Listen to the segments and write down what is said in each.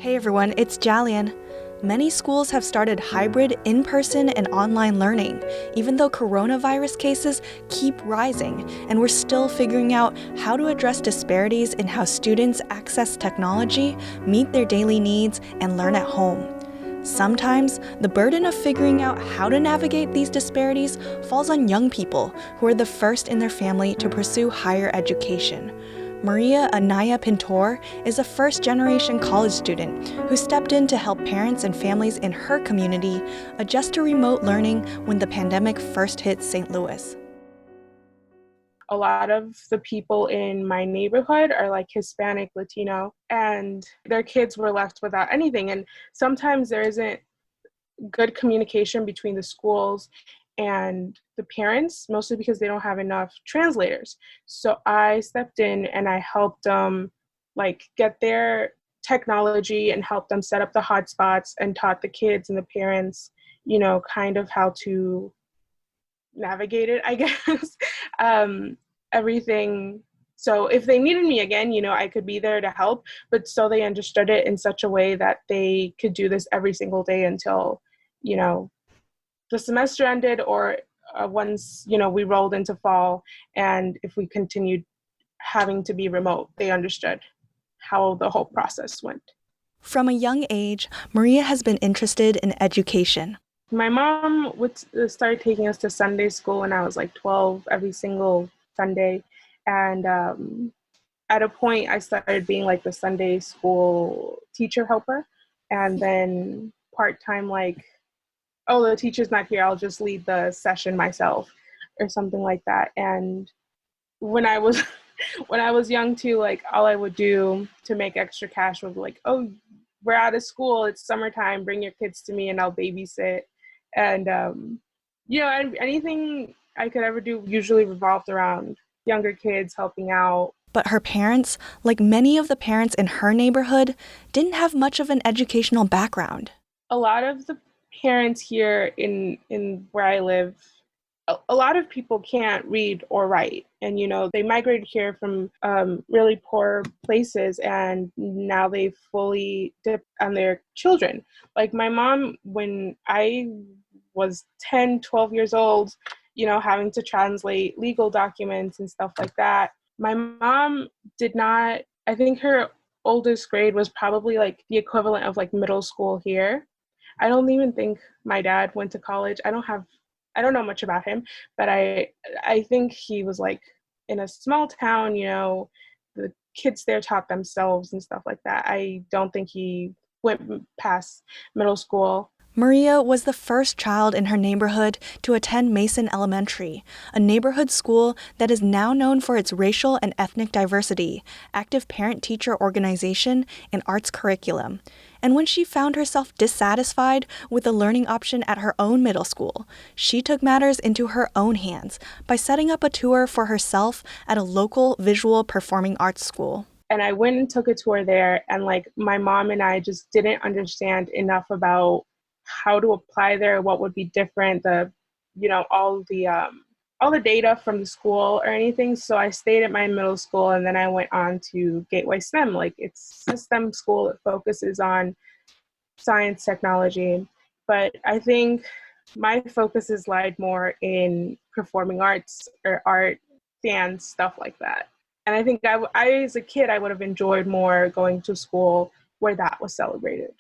Hey everyone, it's Jalian. Many schools have started hybrid in-person and online learning, even though coronavirus cases keep rising, and we're still figuring out how to address disparities in how students access technology, meet their daily needs, and learn at home. Sometimes, the burden of figuring out how to navigate these disparities falls on young people who are the first in their family to pursue higher education. Maria Anaya Pintor is a first-generation college student who stepped in to help parents and families in her community adjust to remote learning when the pandemic first hit St. Louis. A lot of the people in my neighborhood are like Hispanic, Latino, and their kids were left without anything. And sometimes there isn't good communication between the schools and the parents, mostly because they don't have enough translators. So I stepped in and I helped them get their technology and helped them set up the hotspots and taught the kids and the parents, kind of how to navigate it, I guess. Everything. So if they needed me again, I could be there to help, but so they understood it in such a way that they could do this every single day until, the semester ended or once, we rolled into fall. And if we continued having to be remote, they understood how the whole process went. From a young age, Maria has been interested in education. My mom would start taking us to Sunday school when I was like 12 every single Sunday. And at a point, I started being like the Sunday school teacher helper. And then part-time, oh, the teacher's not here, I'll just lead the session myself or something like that. And when I was when I was young too, all I would do to make extra cash was oh, we're out of school, it's summertime, bring your kids to me and I'll babysit. And anything I could ever do usually revolved around younger kids, helping out. But her parents, like many of the parents in her neighborhood, didn't have much of an educational background. A lot of the parents here in where I live, a lot of people can't read or write. And, they migrated here from really poor places, and now they fully dip on their children. Like my mom, when I was 10, 12 years old, having to translate legal documents and stuff like that. My mom did not, I think her oldest grade was probably the equivalent of middle school here. I don't even think my dad went to college. I don't know much about him, but I think he was in a small town, the kids there taught themselves and stuff like that. I don't think he went past middle school. Maria was the first child in her neighborhood to attend Mason Elementary, a neighborhood school that is now known for its racial and ethnic diversity, active parent-teacher organization, and arts curriculum. And when she found herself dissatisfied with the learning option at her own middle school, she took matters into her own hands by setting up a tour for herself at a local visual performing arts school. And I went and took a tour there, and my mom and I just didn't understand enough about how to apply there, what would be different, all the data from the school or anything. So I stayed at my middle school, and then I went on to Gateway STEM. It's a STEM school that focuses on science, technology. But I think my focuses lied more in performing arts or art, dance, stuff like that. And I think I as a kid, I would have enjoyed more going to school where that was celebrated.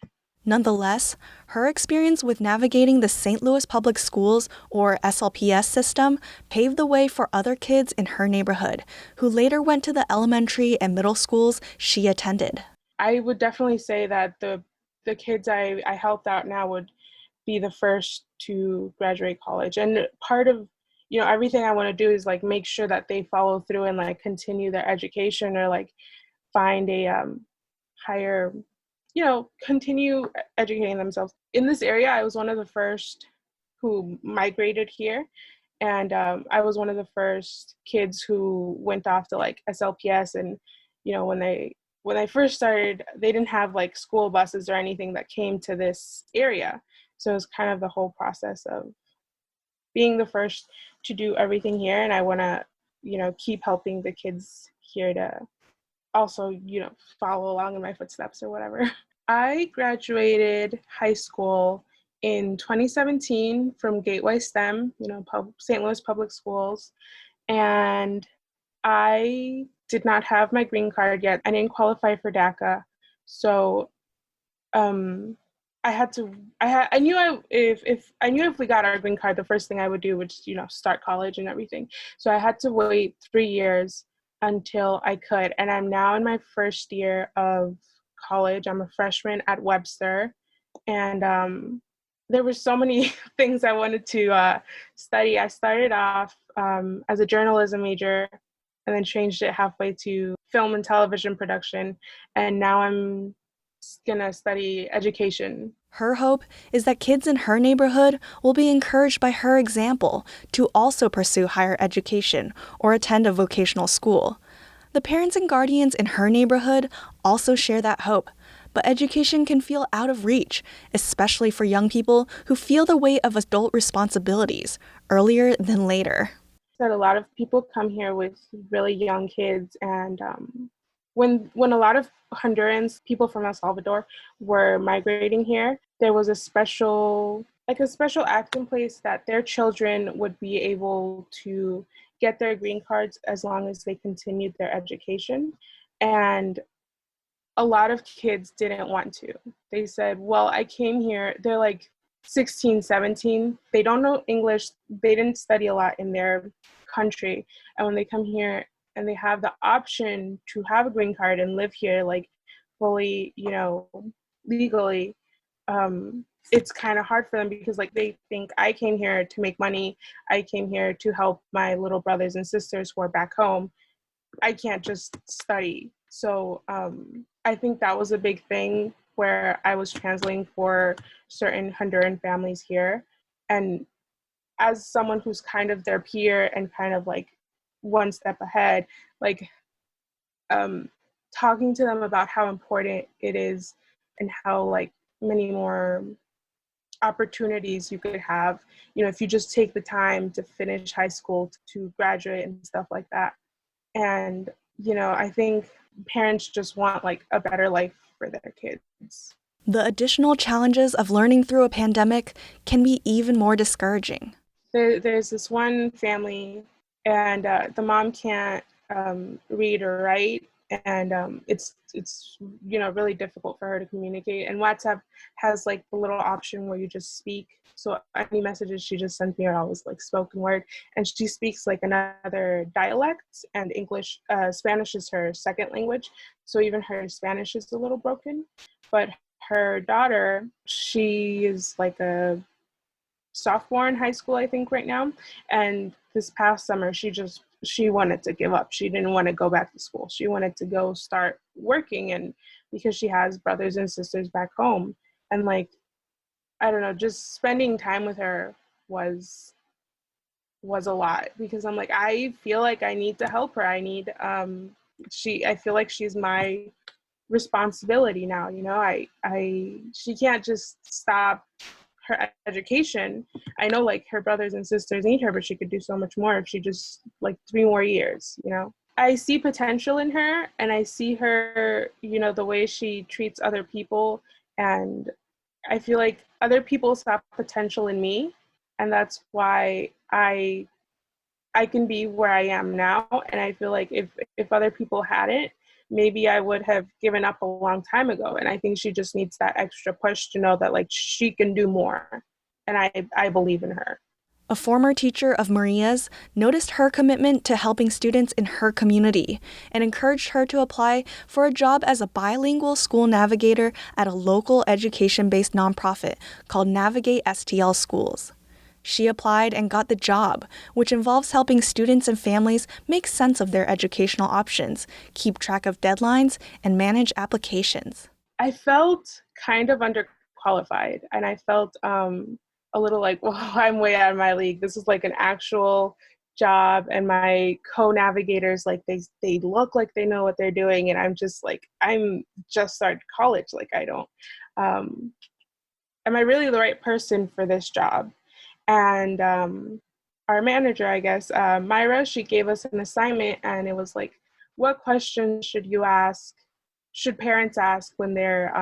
Nonetheless, her experience with navigating the St. Louis Public Schools, or SLPS system, paved the way for other kids in her neighborhood, who later went to the elementary and middle schools she attended. I would definitely say that the kids I helped out now would be the first to graduate college. And part of, everything I want to do is make sure that they follow through and continue their education or find a higher, continue educating themselves. In this area, I was one of the first who migrated here. And I was one of the first kids who went off to SLPS. And, when they first started, they didn't have school buses or anything that came to this area. So it was kind of the whole process of being the first to do everything here. And I want to, keep helping the kids here to also, follow along in my footsteps or whatever. I graduated high school in 2017 from Gateway STEM, St. Louis Public Schools, and I did not have my green card yet. I didn't qualify for DACA, so um, I knew if we got our green card, the first thing I would do was start college and everything. So I had to wait 3 years until I could, and I'm now in my first year of college. I'm a freshman at Webster, and there were so many things I wanted to study. I started off as a journalism major and then changed it halfway to film and television production, and now I'm gonna study education. Her hope is that kids in her neighborhood will be encouraged by her example to also pursue higher education or attend a vocational school. The parents and guardians in her neighborhood also share that hope, but education can feel out of reach, especially for young people who feel the weight of adult responsibilities earlier than later. That a lot of people come here with really young kids, and when a lot of Hondurans, people from El Salvador, were migrating here, there was a special act in place that their children would be able to get their green cards as long as they continued their education. And a lot of kids didn't want to. They said, well, I came here, they're like 16, 17. They don't know English. They didn't study a lot in their country. And when they come here and they have the option to have a green card and live here, like fully, legally, it's kind of hard for them because like they think I came here to make money. I came here to help my little brothers and sisters who are back home. I can't just study. So I think that was a big thing where I was translating for certain Honduran families here. And as someone who's kind of their peer and kind of like one step ahead, like talking to them about how important it is and how like many more opportunities you could have, if you just take the time to finish high school, to graduate and stuff like that. And, I think parents just want like a better life for their kids. The additional challenges of learning through a pandemic can be even more discouraging. There's this one family, and the mom can't read or write, and it's really difficult for her to communicate. And WhatsApp has like the little option where you just speak. So any messages she just sends me are always like spoken word, and she speaks like another dialect, and Spanish is her second language. So even her Spanish is a little broken. But her daughter, she is like a sophomore in high school, I think, right now. And this past summer, she wanted to give up. She didn't want to go back to school. She wanted to go start working, and because she has brothers and sisters back home. And like, I don't know, just spending time with her was a lot, because I'm like, I feel like I need to help her. I feel like she's my responsibility now. She can't just stop her education. I know like her brothers and sisters need her, but she could do so much more if she just like 3 more years. I see potential in her, and I see her, the way she treats other people, and I feel like other people saw potential in me, and that's why I can be where I am now. And I feel like if other people hadn't, maybe I would have given up a long time ago. And I think she just needs that extra push to know that like she can do more. And I believe in her. A former teacher of Maria's noticed her commitment to helping students in her community and encouraged her to apply for a job as a bilingual school navigator at a local education-based nonprofit called Navigate STL Schools. She applied and got the job, which involves helping students and families make sense of their educational options, keep track of deadlines, and manage applications. I felt kind of underqualified, and I felt a little like, well, I'm way out of my league. This is like an actual job, and my co-navigators, like they look like they know what they're doing, and I'm just started college. Like I don't, am I really the right person for this job? And our manager, I guess, Myra, she gave us an assignment, and it was like, what questions should you ask should parents ask when they're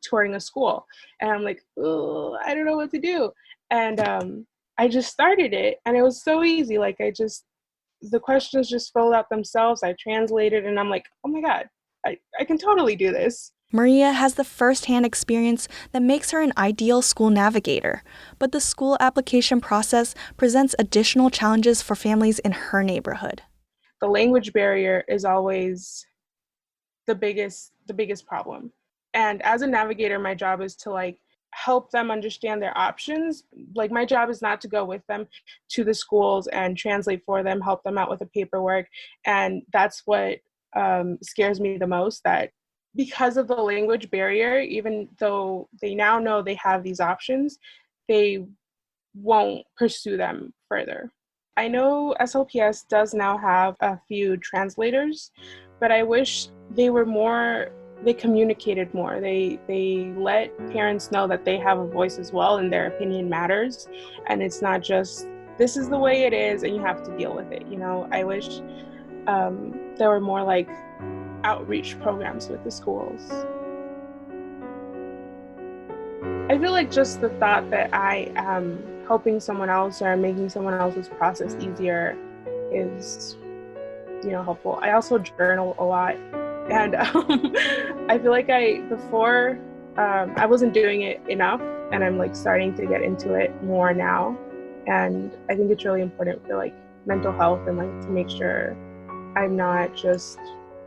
touring a school? And I'm like, oh, I don't know what to do. And I just started it, and it was so easy. Like, the questions just filled out themselves. I translated, and I'm like, oh my God, I can totally do this. Maria has the first-hand experience that makes her an ideal school navigator, but the school application process presents additional challenges for families in her neighborhood. The language barrier is always the biggest problem. And as a navigator, my job is to like help them understand their options. Like, my job is not to go with them to the schools and translate for them, help them out with the paperwork. And that's what scares me the most, that because of the language barrier, even though they now know they have these options, they won't pursue them further. I know SLPS does now have a few translators, but I wish they communicated more. They let parents know that they have a voice as well and their opinion matters. And it's not just, this is the way it is and you have to deal with it. I wish there were more like outreach programs with the schools. I feel like just the thought that I am helping someone else or making someone else's process easier is, helpful. I also journal a lot, and I feel like before I wasn't doing it enough, and I'm like starting to get into it more now. And I think it's really important for like mental health and like to make sure I'm not just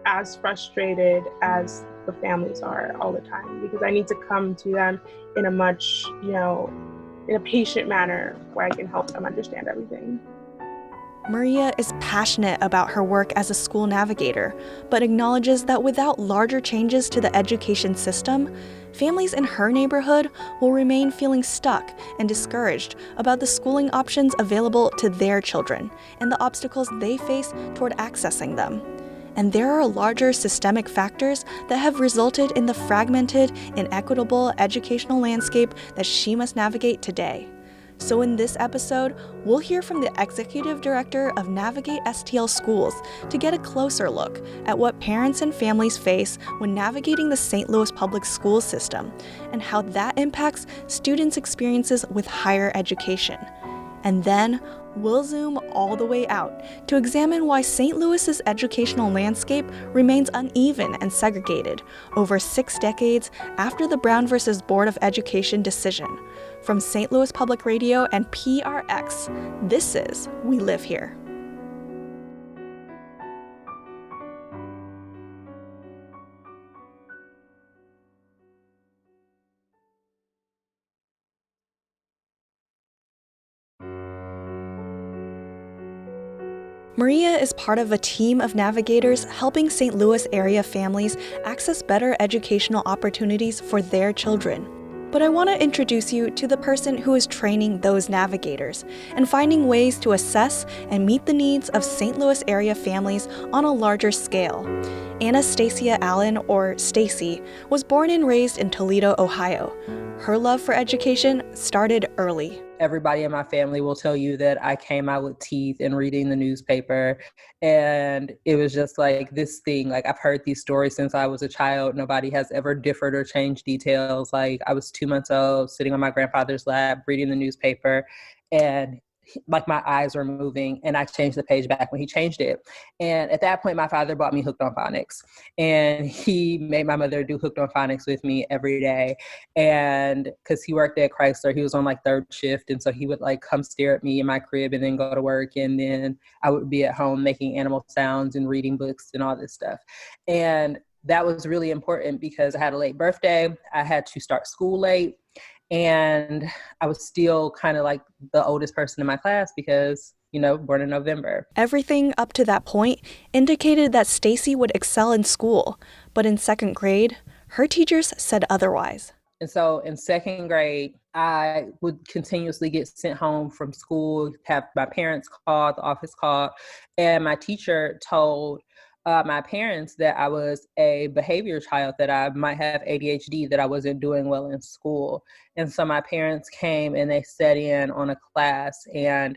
as frustrated as the families are all the time, because I need to come to them in a much, in a patient manner where I can help them understand everything. Maria is passionate about her work as a school navigator, but acknowledges that without larger changes to the education system, families in her neighborhood will remain feeling stuck and discouraged about the schooling options available to their children and the obstacles they face toward accessing them. And there are larger systemic factors that have resulted in the fragmented, inequitable educational landscape that she must navigate today. So in this episode, we'll hear from the executive director of Navigate STL Schools to get a closer look at what parents and families face when navigating the St. Louis public school system and how that impacts students' experiences with higher education. And then we'll zoom all the way out to examine why St. Louis's educational landscape remains uneven and segregated over 6 decades after the Brown versus Board of Education decision. From St. Louis Public Radio and PRX, this is We Live Here. Maria is part of a team of navigators helping St. Louis area families access better educational opportunities for their children. But I want to introduce you to the person who is training those navigators and finding ways to assess and meet the needs of St. Louis area families on a larger scale. Anastasia Allen, or Stacy, was born and raised in Toledo, Ohio. Her love for education started early. Everybody in my family will tell you that I came out with teeth and reading the newspaper. And it was just like this thing, like I've heard these stories since I was a child. Nobody has ever differed or changed details. Like I was 2 months old, sitting on my grandfather's lap, reading the newspaper, and like my eyes were moving, and I changed the page back when he changed it. And at that point, my father bought me Hooked on Phonics, and he made my mother do Hooked on Phonics with me every day. And because he worked at Chrysler, he was on like third shift. And so he would like come stare at me in my crib and then go to work. And then I would be at home making animal sounds and reading books and all this stuff. And that was really important because I had a late birthday. I had to start school late. And I was still kind of like the oldest person in my class because, born in November. Everything up to that point indicated that Stacy would excel in school, but in second grade, her teachers said otherwise. And so in second grade, I would continuously get sent home from school, have my parents called, the office called, and my teacher told my parents that I was a behavior child, that I might have ADHD, that I wasn't doing well in school. And so my parents came and they sat in on a class, and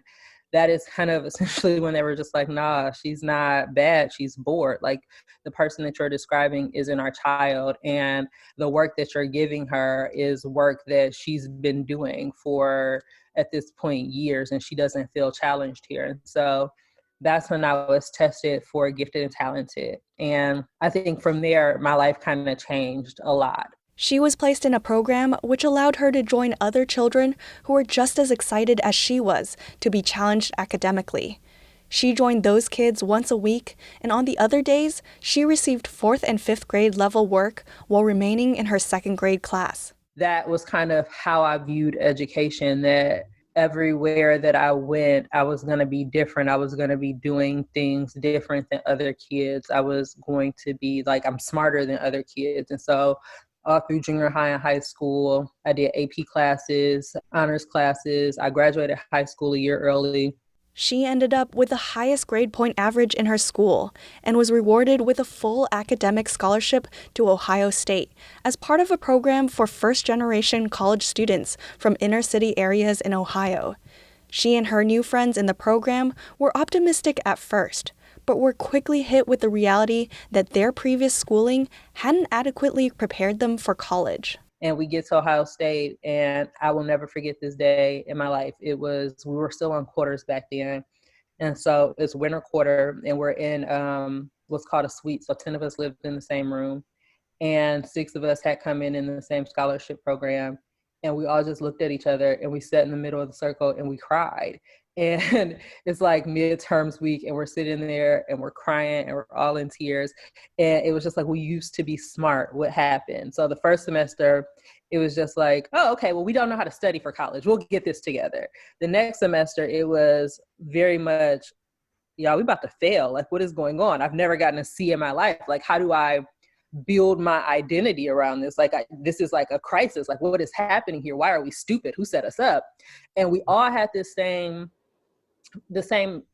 that is kind of essentially when they were just like, nah, she's not bad, she's bored. Like, the person that you're describing isn't our child, and the work that you're giving her is work that she's been doing for, at this point, years, and she doesn't feel challenged here. And so that's when I was tested for gifted and talented. And I think from there, my life kind of changed a lot. She was placed in a program which allowed her to join other children who were just as excited as she was to be challenged academically. She joined those kids once a week, and on the other days, she received 4th and 5th grade level work while remaining in her 2nd grade class. That was kind of how I viewed education, that everywhere that I went, I was going to be different. I was going to be doing things different than other kids. I was going to be like, I'm smarter than other kids. And so all through junior high and high school, I did AP classes, honors classes. I graduated high school a year early. She ended up with the highest grade point average in her school and was rewarded with a full academic scholarship to Ohio State as part of a program for first-generation college students from inner-city areas in Ohio. She and her new friends in the program were optimistic at first, but were quickly hit with the reality that their previous schooling hadn't adequately prepared them for college. And we get to Ohio State, and I will never forget this day in my life. We were still on quarters back then. And so it's winter quarter, and we're in what's called a suite. So 10 of us lived in the same room, and 6 of us had come in the same scholarship program. And we all just looked at each other, and we sat in the middle of the circle, and we cried. And it's like midterms week, and we're sitting there and we're crying and we're all in tears. And it was just like, we used to be smart. What happened? So the first semester, it was just like, oh, okay, well, we don't know how to study for college. We'll get this together. The next semester, it was very much, yeah, we about to fail. Like, what is going on? I've never gotten a C in my life. Like, how do I build my identity around this? Like, this is like a crisis. Like, what is happening here? Why are we stupid? Who set us up? And we all had the same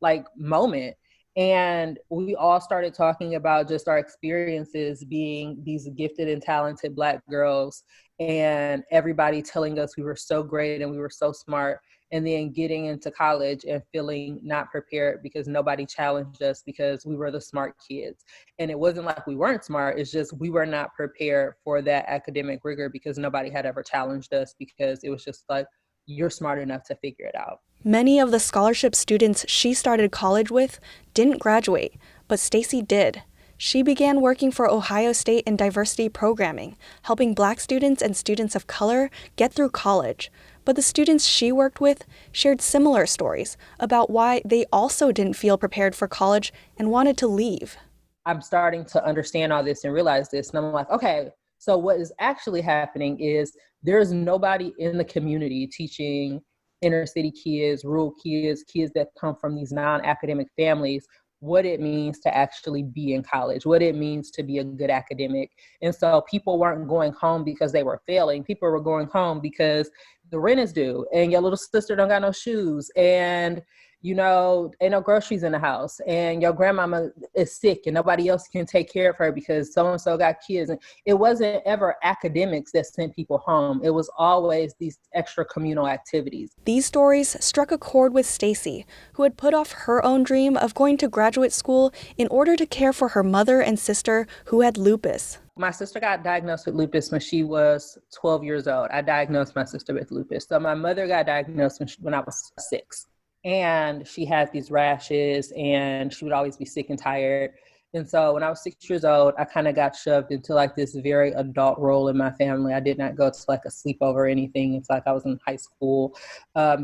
like moment. And we all started talking about just our experiences being these gifted and talented Black girls, and everybody telling us we were so great and we were so smart, and then getting into college and feeling not prepared because nobody challenged us because we were the smart kids. And it wasn't like we weren't smart, it's just we were not prepared for that academic rigor because nobody had ever challenged us, because it was just like, you're smart enough to figure it out. Many of the scholarship students she started college with didn't graduate, but Stacy did. She began working for Ohio State in diversity programming, helping Black students and students of color get through college. But the students she worked with shared similar stories about why they also didn't feel prepared for college and wanted to leave. I'm starting to understand all this and realize this, and I'm like, okay, so what is actually happening is there's nobody in the community teaching inner city kids, rural kids, kids that come from these non-academic families, what it means to actually be in college, what it means to be a good academic. And so people weren't going home because they were failing. People were going home because the rent is due, and your little sister don't got no shoes, and ain't no groceries in the house, and your grandmama is sick and nobody else can take care of her because so-and-so got kids. And it wasn't ever academics that sent people home. It was always these extra communal activities. These stories struck a chord with Stacy, who had put off her own dream of going to graduate school in order to care for her mother and sister who had lupus. My sister got diagnosed with lupus when she was 12 years old. I diagnosed my sister with lupus. So my mother got diagnosed when I was 6. And she had these rashes, and she would always be sick and tired. And so when I was 6 years old, I kind of got shoved into like this very adult role in my family. I did not go to like a sleepover or anything. It's like I was in high school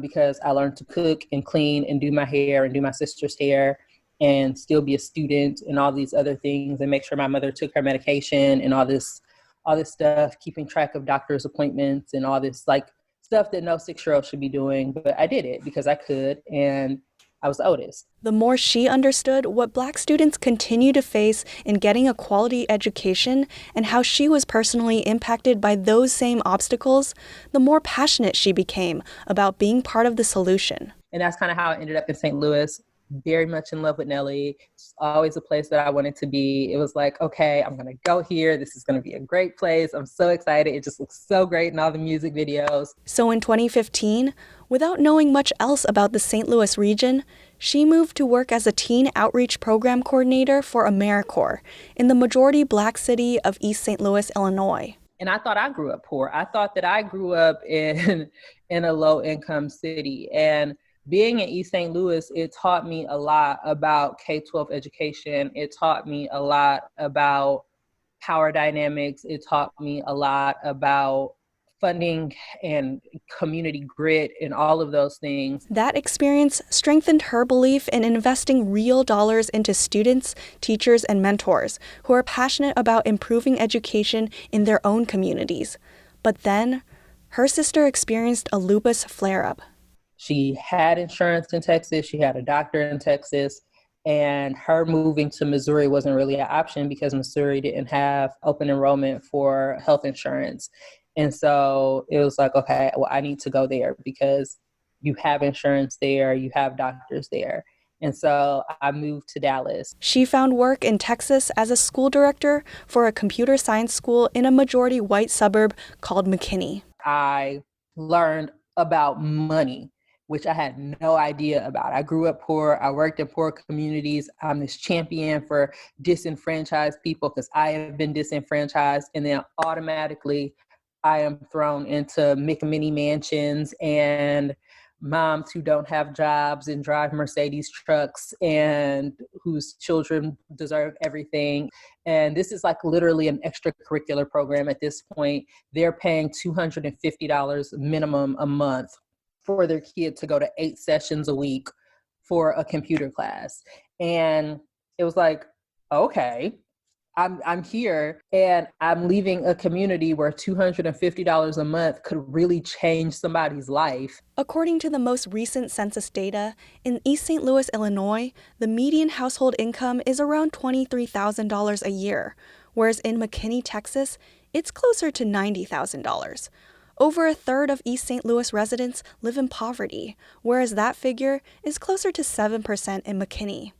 because I learned to cook and clean and do my hair and do my sister's hair and still be a student and all these other things, and make sure my mother took her medication and all this stuff, keeping track of doctor's appointments and all this like stuff that no 6-year-old should be doing. But I did it because I could, and I was the oldest. The more she understood what Black students continue to face in getting a quality education and how she was personally impacted by those same obstacles, the more passionate she became about being part of the solution. And that's kind of how I ended up in St. Louis. very much in love with Nelly. It's always a place that I wanted to be. It was like, okay, I'm going to go here. This is going to be a great place. I'm so excited. It just looks so great in all the music videos. So in 2015, without knowing much else about the St. Louis region, she moved to work as a teen outreach program coordinator for AmeriCorps in the majority Black city of East St. Louis, Illinois. And I thought I grew up poor. I thought that I grew up in a low-income city. And being in East St. Louis, it taught me a lot about K-12 education. It taught me a lot about power dynamics. It taught me a lot about funding and community grit and all of those things. That experience strengthened her belief in investing real dollars into students, teachers, and mentors who are passionate about improving education in their own communities. But then, her sister experienced a lupus flare-up. She had insurance in Texas. She had a doctor in Texas. And her moving to Missouri wasn't really an option because Missouri didn't have open enrollment for health insurance. And so it was like, okay, well, I need to go there because you have insurance there, you have doctors there. And so I moved to Dallas. She found work in Texas as a school director for a computer science school in a majority white suburb called McKinney. I learned about money, which I had no idea about. I grew up poor. I worked in poor communities. I'm this champion for disenfranchised people because I have been disenfranchised. And then automatically I am thrown into McMini mansions and moms who don't have jobs and drive Mercedes trucks and whose children deserve everything. And this is like literally an extracurricular program at this point. They're paying $250 minimum a month for their kid to go to 8 sessions a week for a computer class. And it was like, okay, I'm here and I'm leaving a community where $250 a month could really change somebody's life. According to the most recent census data, in East St. Louis, Illinois, the median household income is around $23,000 a year, whereas in McKinney, Texas, it's closer to $90,000. Over a third of East St. Louis residents live in poverty, whereas that figure is closer to 7% in McKinney.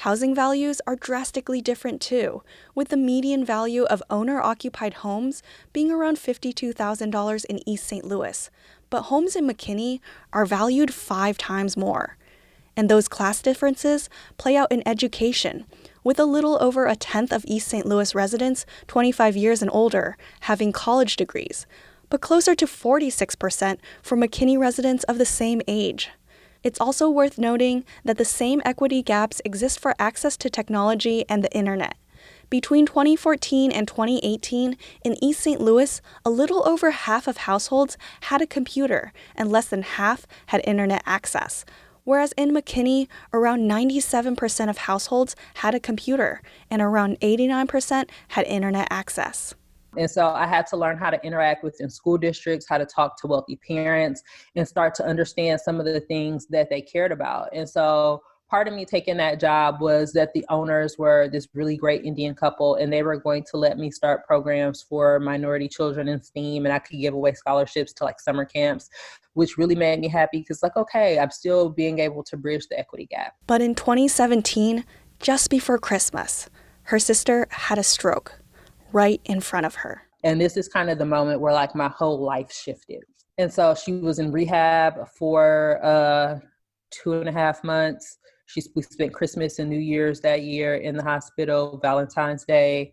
Housing values are drastically different too, with the median value of owner-occupied homes being around $52,000 in East St. Louis, but homes in McKinney are valued 5 times more. And those class differences play out in education, with a little over a tenth of East St. Louis residents 25 years and older having college degrees, but closer to 46% for McKinney residents of the same age. It's also worth noting that the same equity gaps exist for access to technology and the internet. Between 2014 and 2018, in East St. Louis, a little over half of households had a computer and less than half had internet access, whereas in McKinney, around 97% of households had a computer and around 89% had internet access. And so I had to learn how to interact within school districts, how to talk to wealthy parents, and start to understand some of the things that they cared about. And so part of me taking that job was that the owners were this really great Indian couple, and they were going to let me start programs for minority children in STEAM, and I could give away scholarships to like summer camps, which really made me happy because like, okay, I'm still being able to bridge the equity gap. But in 2017, just before Christmas, her sister had a stroke right in front of her. And this is kind of the moment where like my whole life shifted. And so she was in rehab for 2.5 months. We spent Christmas and New Year's that year in the hospital, Valentine's Day.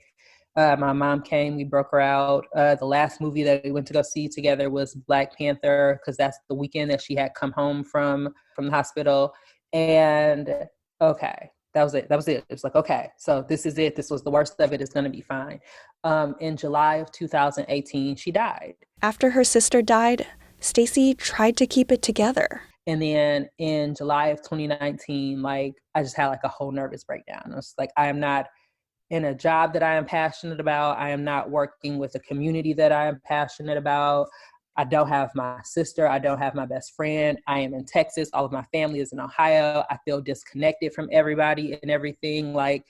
My mom came, we broke her out. The last movie that we went to go see together was Black Panther, because that's the weekend that she had come home from the hospital. And okay, that was it. It was like, okay, so this is it. This was the worst of it. It's going to be fine. In July of 2018, she died. After her sister died, Stacy tried to keep it together. And then in July of 2019, like I just had like a whole nervous breakdown. I was like, I am not in a job that I am passionate about. I am not working with a community that I am passionate about. I don't have my sister. I don't have my best friend. I am in Texas. All of my family is in Ohio. I feel disconnected from everybody and everything. Like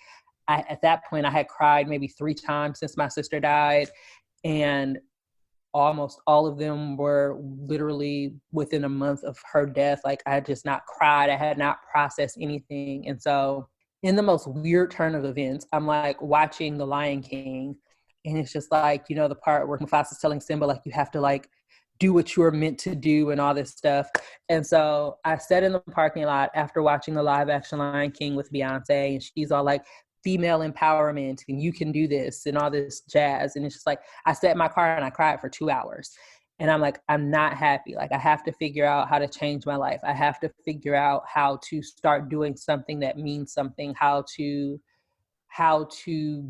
at that point, I had cried maybe 3 times since my sister died. And almost all of them were literally within a month of her death. Like, I had just not cried. I had not processed anything. And so in the most weird turn of events, I'm like watching The Lion King, and it's just like, you know, the part where Mufasa's telling Simba, like, you have to like do what you're meant to do and all this stuff. And so I sat in the parking lot after watching the live action Lion King with Beyonce, and she's all like, female empowerment and you can do this and all this jazz. And it's just like, I sat in my car and I cried for 2 hours. And I'm like, I'm not happy. Like, I have to figure out how to change my life. I have to figure out how to start doing something that means something, how to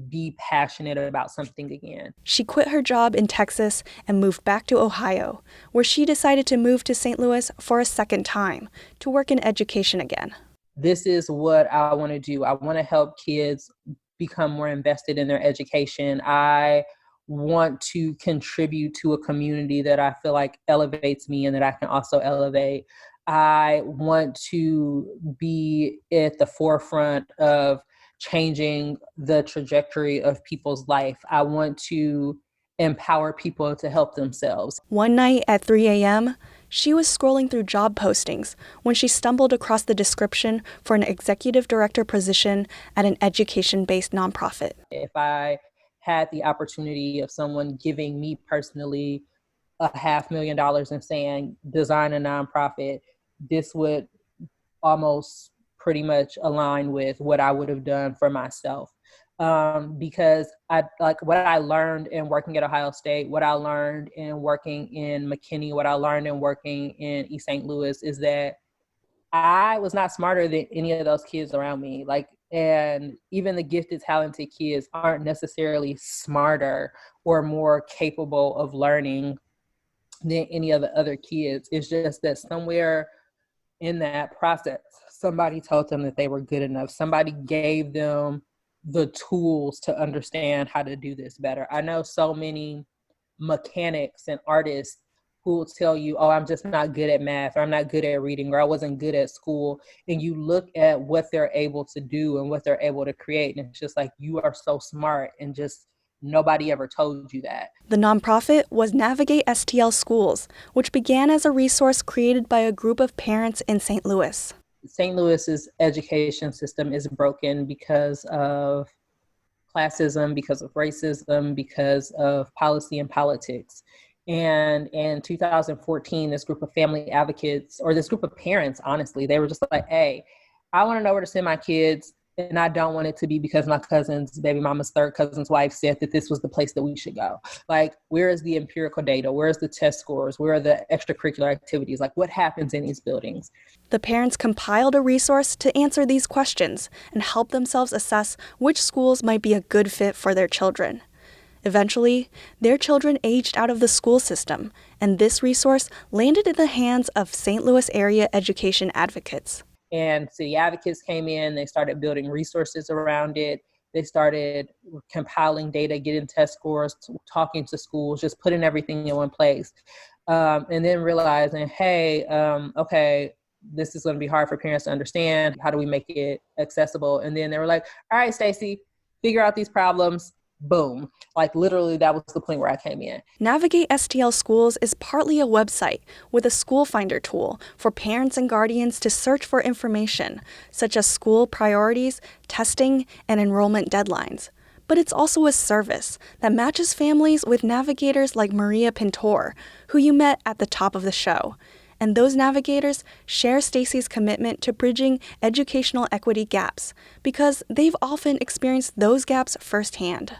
be passionate about something again. She quit her job in Texas and moved back to Ohio, where she decided to move to St. Louis for a second time to work in education again. This is what I want to do. I want to help kids become more invested in their education. I want to contribute to a community that I feel like elevates me and that I can also elevate. I want to be at the forefront of changing the trajectory of people's life. I want to empower people to help themselves. One night at 3 a.m., she was scrolling through job postings when she stumbled across the description for an executive director position at an education-based nonprofit. If I had the opportunity of someone giving me personally $500,000 and saying, design a nonprofit, this would almost pretty much align with what I would have done for myself. Because I like what I learned in working at Ohio State, what I learned in working in McKinney, what I learned in working in East St. Louis is that I was not smarter than any of those kids around me. Like, and even the gifted, talented kids aren't necessarily smarter or more capable of learning than any of the other kids. It's just that somewhere in that process, somebody told them that they were good enough. Somebody gave them the tools to understand how to do this better. I know so many mechanics and artists who will tell you, oh, I'm just not good at math, or I'm not good at reading, or I wasn't good at school. And you look at what they're able to do and what they're able to create, and it's just like, you are so smart, and just nobody ever told you that. The nonprofit was Navigate STL Schools, which began as a resource created by a group of parents in St. Louis. St. Louis's education system is broken because of classism, because of racism, because of policy and politics. And in 2014, this group of family advocates, or this group of parents, honestly, they were just like, hey, I want to know where to send my kids. And I don't want it to be because my cousin's baby mama's third cousin's wife said that this was the place that we should go. Like, where is the empirical data? Where is the test scores? Where are the extracurricular activities? Like, what happens in these buildings? The parents compiled a resource to answer these questions and help themselves assess which schools might be a good fit for their children. Eventually, their children aged out of the school system, and this resource landed in the hands of St. Louis area education advocates. And city advocates came in, they started building resources around it. They started compiling data, getting test scores, talking to schools, just putting everything in one place. And then realizing, hey, okay, this is going to be hard for parents to understand. How do we make it accessible? And then they were like, all right, Stacey, figure out these problems. Boom. Like, literally, that was the point where I came in. Navigate STL Schools is partly a website with a school finder tool for parents and guardians to search for information, such as school priorities, testing, and enrollment deadlines. But it's also a service that matches families with navigators like Maria Pintor, who you met at the top of the show. And those navigators share Stacey's commitment to bridging educational equity gaps because they've often experienced those gaps firsthand.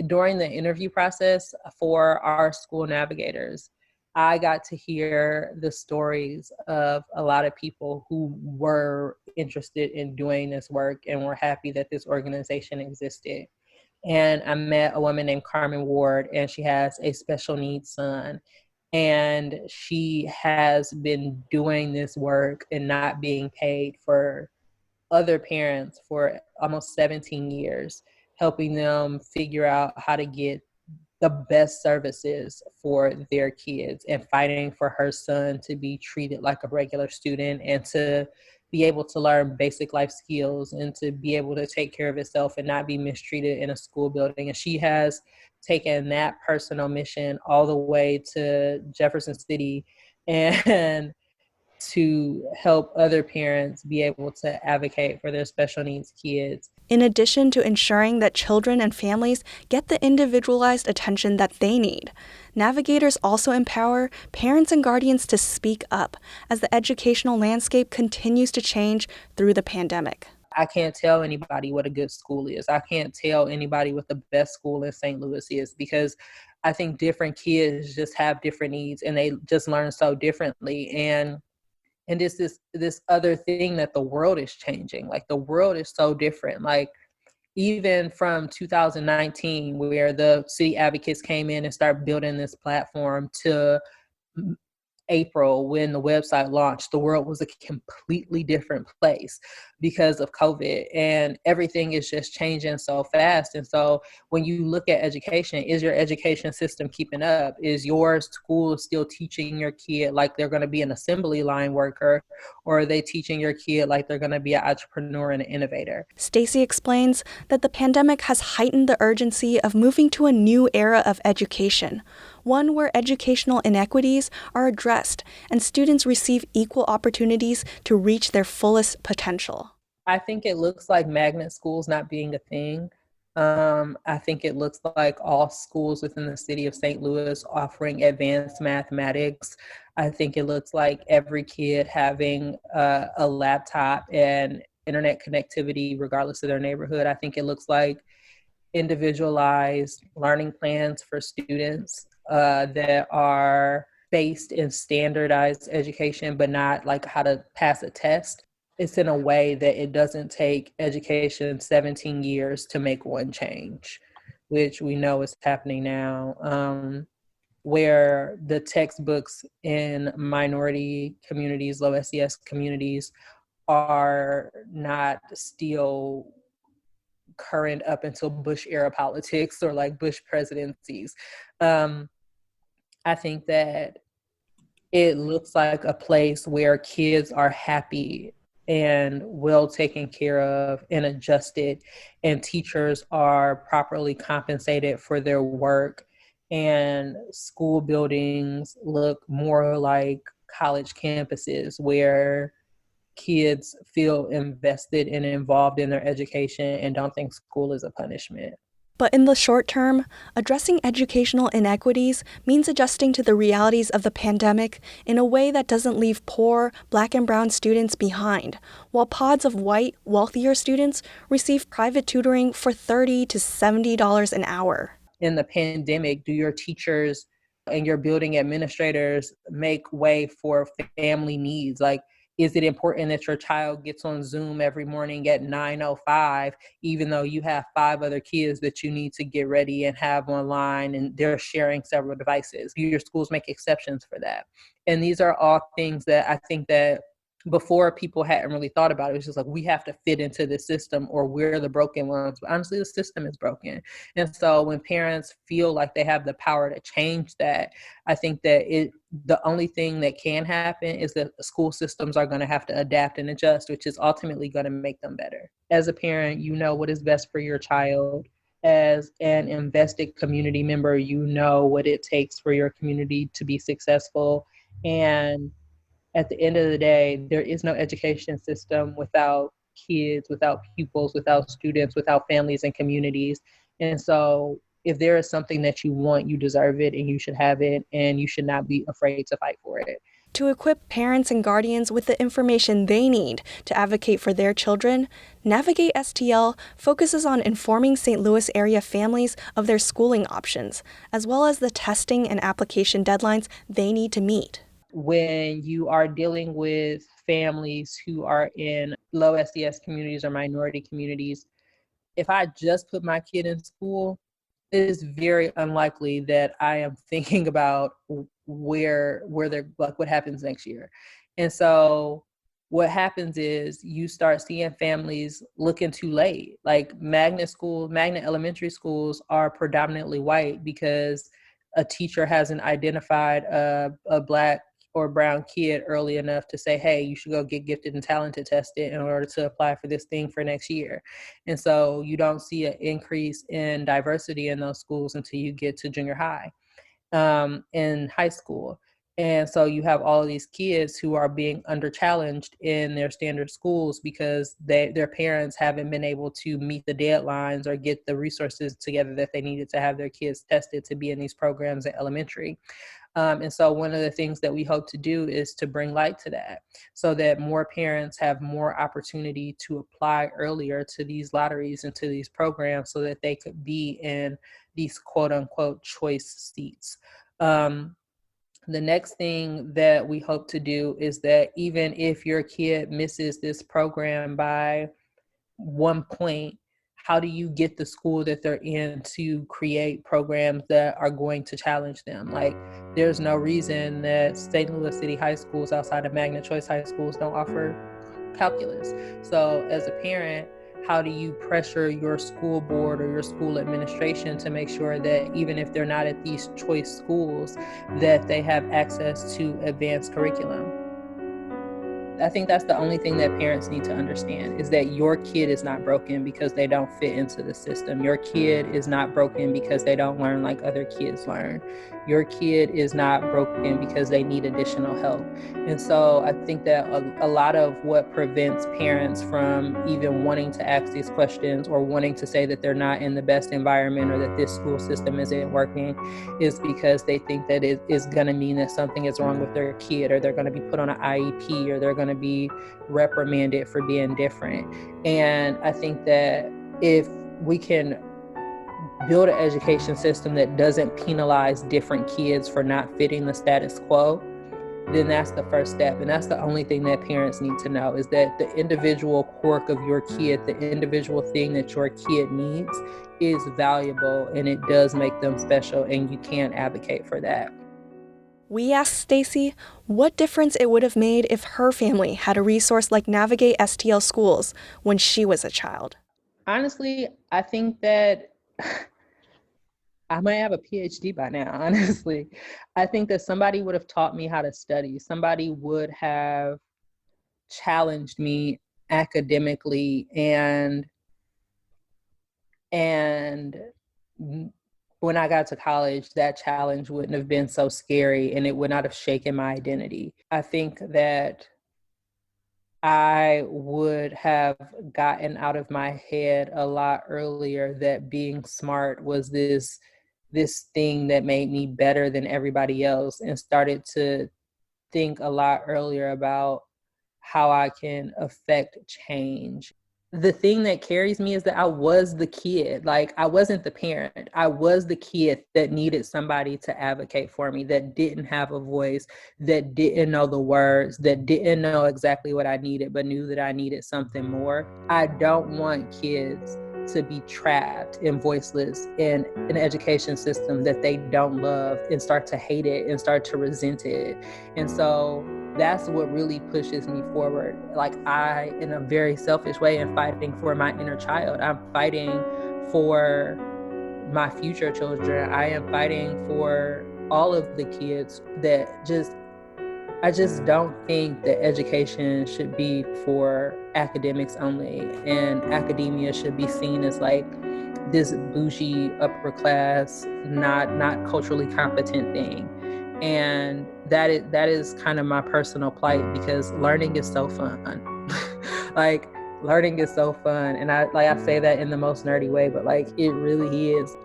During the interview process for our school navigators, I got to hear the stories of a lot of people who were interested in doing this work and were happy that this organization existed. And I met a woman named Carmen Ward, and she has a special needs son. And she has been doing this work and not being paid for other parents for almost 17 years, helping them figure out how to get the best services for their kids and fighting for her son to be treated like a regular student and to be able to learn basic life skills and to be able to take care of himself and not be mistreated in a school building. And she has taken that personal mission all the way to Jefferson City and to help other parents be able to advocate for their special needs kids. In addition to ensuring that children and families get the individualized attention that they need, navigators also empower parents and guardians to speak up as the educational landscape continues to change through the pandemic. I can't tell anybody what a good school is. I can't tell anybody what the best school in St. Louis is, because I think different kids just have different needs and they just learn so differently. And this other thing that the world is changing. Like, the world is so different. Like, even from 2019, where the city advocates came in and started building this platform, to April, when the website launched, the world was a completely different place because of COVID, and everything is just changing so fast. And so when you look at education, is your education system keeping up? Is your school still teaching your kid like they're going to be an assembly line worker, or are they teaching your kid like they're going to be an entrepreneur and an innovator? Stacy explains that the pandemic has heightened the urgency of moving to a new era of education, one where educational inequities are addressed and students receive equal opportunities to reach their fullest potential. I think it looks like magnet schools not being a thing. I think it looks like all schools within the city of St. Louis offering advanced mathematics. I think it looks like every kid having a laptop and internet connectivity regardless of their neighborhood. I think it looks like individualized learning plans for students that are based in standardized education, but not like how to pass a test. It's in a way that it doesn't take education 17 years to make one change, which we know is happening now, where the textbooks in minority communities, low SES communities, are not still current up until Bush era politics or like Bush presidencies. I think that it looks like a place where kids are happy and well taken care of and adjusted, and teachers are properly compensated for their work, and school buildings look more like college campuses where kids feel invested and involved in their education and don't think school is a punishment. But in the short term, addressing educational inequities means adjusting to the realities of the pandemic in a way that doesn't leave poor Black and brown students behind, while pods of white, wealthier students receive private tutoring for $30 to $70 an hour. In the pandemic, do your teachers and your building administrators make way for family needs? Like, is it important that your child gets on Zoom every morning at 9:05, even though you have 5 other kids that you need to get ready and have online, and they're sharing several devices? Do your schools make exceptions for that? And these are all things that I think that before people hadn't really thought about. It was just like, we have to fit into the system or we're the broken ones. But honestly, the system is broken. And so when parents feel like they have the power to change that, I think that the only thing that can happen is that the school systems are going to have to adapt and adjust, which is ultimately going to make them better. As a parent, you know what is best for your child. As an invested community member, you know what it takes for your community to be successful. And at the end of the day, there is no education system without kids, without pupils, without students, without families and communities. And so if there is something that you want, you deserve it and you should have it, and you should not be afraid to fight for it. To equip parents and guardians with the information they need to advocate for their children, Navigate STL focuses on informing St. Louis area families of their schooling options, as well as the testing and application deadlines they need to meet. When you are dealing with families who are in low SES communities or minority communities, if I just put my kid in school, it is very unlikely that I am thinking about where they're, like, what happens next year. And so what happens is you start seeing families looking too late. Like magnet elementary schools are predominantly white because a teacher hasn't identified a Black or brown kid early enough to say, hey, you should go get gifted and talented tested in order to apply for this thing for next year. And so you don't see an increase in diversity in those schools until you get to junior high, in high school. And so you have all of these kids who are being under challenged in their standard schools because their parents haven't been able to meet the deadlines or get the resources together that they needed to have their kids tested to be in these programs in elementary. And so one of the things that we hope to do is to bring light to that so that more parents have more opportunity to apply earlier to these lotteries and to these programs so that they could be in these quote unquote choice seats. The next thing that we hope to do is that even if your kid misses this program by 1 point, how do you get the school that they're in to create programs that are going to challenge them? Like, there's no reason that St. Louis City high schools outside of Magnet Choice high schools don't offer calculus. So as a parent, how do you pressure your school board or your school administration to make sure that even if they're not at these choice schools, that they have access to advanced curriculum? I think that's the only thing that parents need to understand is that your kid is not broken because they don't fit into the system. Your kid is not broken because they don't learn like other kids learn. Your kid is not broken because they need additional help. And so I think that a lot of what prevents parents from even wanting to ask these questions or wanting to say that they're not in the best environment or that this school system isn't working is because they think that it is going to mean that something is wrong with their kid, or they're going to be put on an IEP, or they're going to be reprimanded for being different. And I think that if we can build an education system that doesn't penalize different kids for not fitting the status quo, then that's the first step. And that's the only thing that parents need to know is that the individual quirk of your kid, the individual thing that your kid needs is valuable and it does make them special, and you can advocate for that. We asked Stacy what difference it would have made if her family had a resource like Navigate STL Schools when she was a child. Honestly, I think that I might have a PhD by now, honestly. I think that somebody would have taught me how to study. Somebody would have challenged me academically, and when I got to college, that challenge wouldn't have been so scary and it would not have shaken my identity. I think that I would have gotten out of my head a lot earlier that being smart was this thing that made me better than everybody else, and started to think a lot earlier about how I can affect change. The thing that carries me is that I was the kid. Like, I wasn't the parent. I was the kid that needed somebody to advocate for me, that didn't have a voice, that didn't know the words, that didn't know exactly what I needed, but knew that I needed something more. I don't want kids to be trapped and voiceless in an education system that they don't love and start to hate it and start to resent it. And so that's what really pushes me forward. Like, I, in a very selfish way, am fighting for my inner child. I'm fighting for my future children. I am fighting for all of the kids that I just don't think that education should be for academics only, and academia should be seen as like this bougie, upper class, not culturally competent thing. And that is kind of my personal plight, because learning is so fun. Like, learning is so fun. And I say that in the most nerdy way, but like, it really is.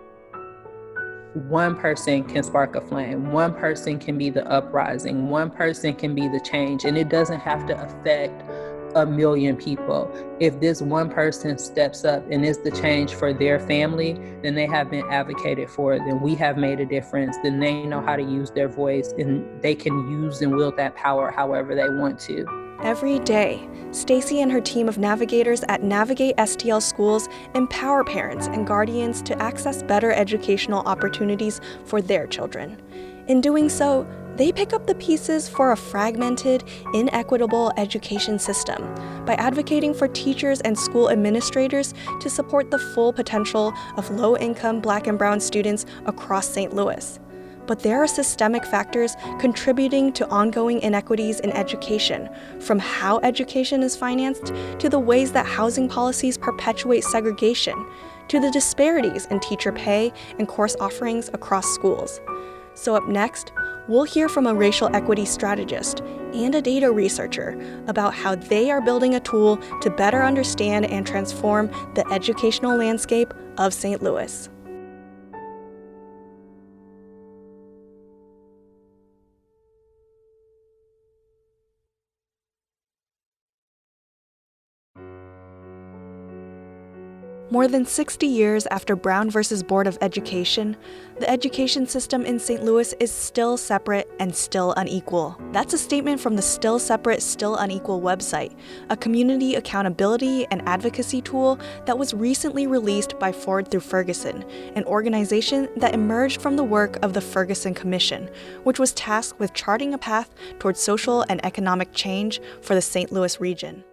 One person can spark a flame. One person can be the uprising. One person can be the change. And it doesn't have to affect 1 million people. If this one person steps up and is the change for their family, then they have been advocated for, then we have made a difference, then they know how to use their voice, and they can use and wield that power however they want to. Every day, Stacy and her team of navigators at Navigate STL Schools empower parents and guardians to access better educational opportunities for their children. In doing so, they pick up the pieces for a fragmented, inequitable education system by advocating for teachers and school administrators to support the full potential of low-income Black and Brown students across St. Louis. But there are systemic factors contributing to ongoing inequities in education, from how education is financed to the ways that housing policies perpetuate segregation, to the disparities in teacher pay and course offerings across schools. So up next, we'll hear from a racial equity strategist and a data researcher about how they are building a tool to better understand and transform the educational landscape of St. Louis. More than 60 years after Brown versus Board of Education, the education system in St. Louis is still separate and still unequal. That's a statement from the Still Separate, Still Unequal website, a community accountability and advocacy tool that was recently released by Ford through Ferguson, an organization that emerged from the work of the Ferguson Commission, which was tasked with charting a path towards social and economic change for the St. Louis region.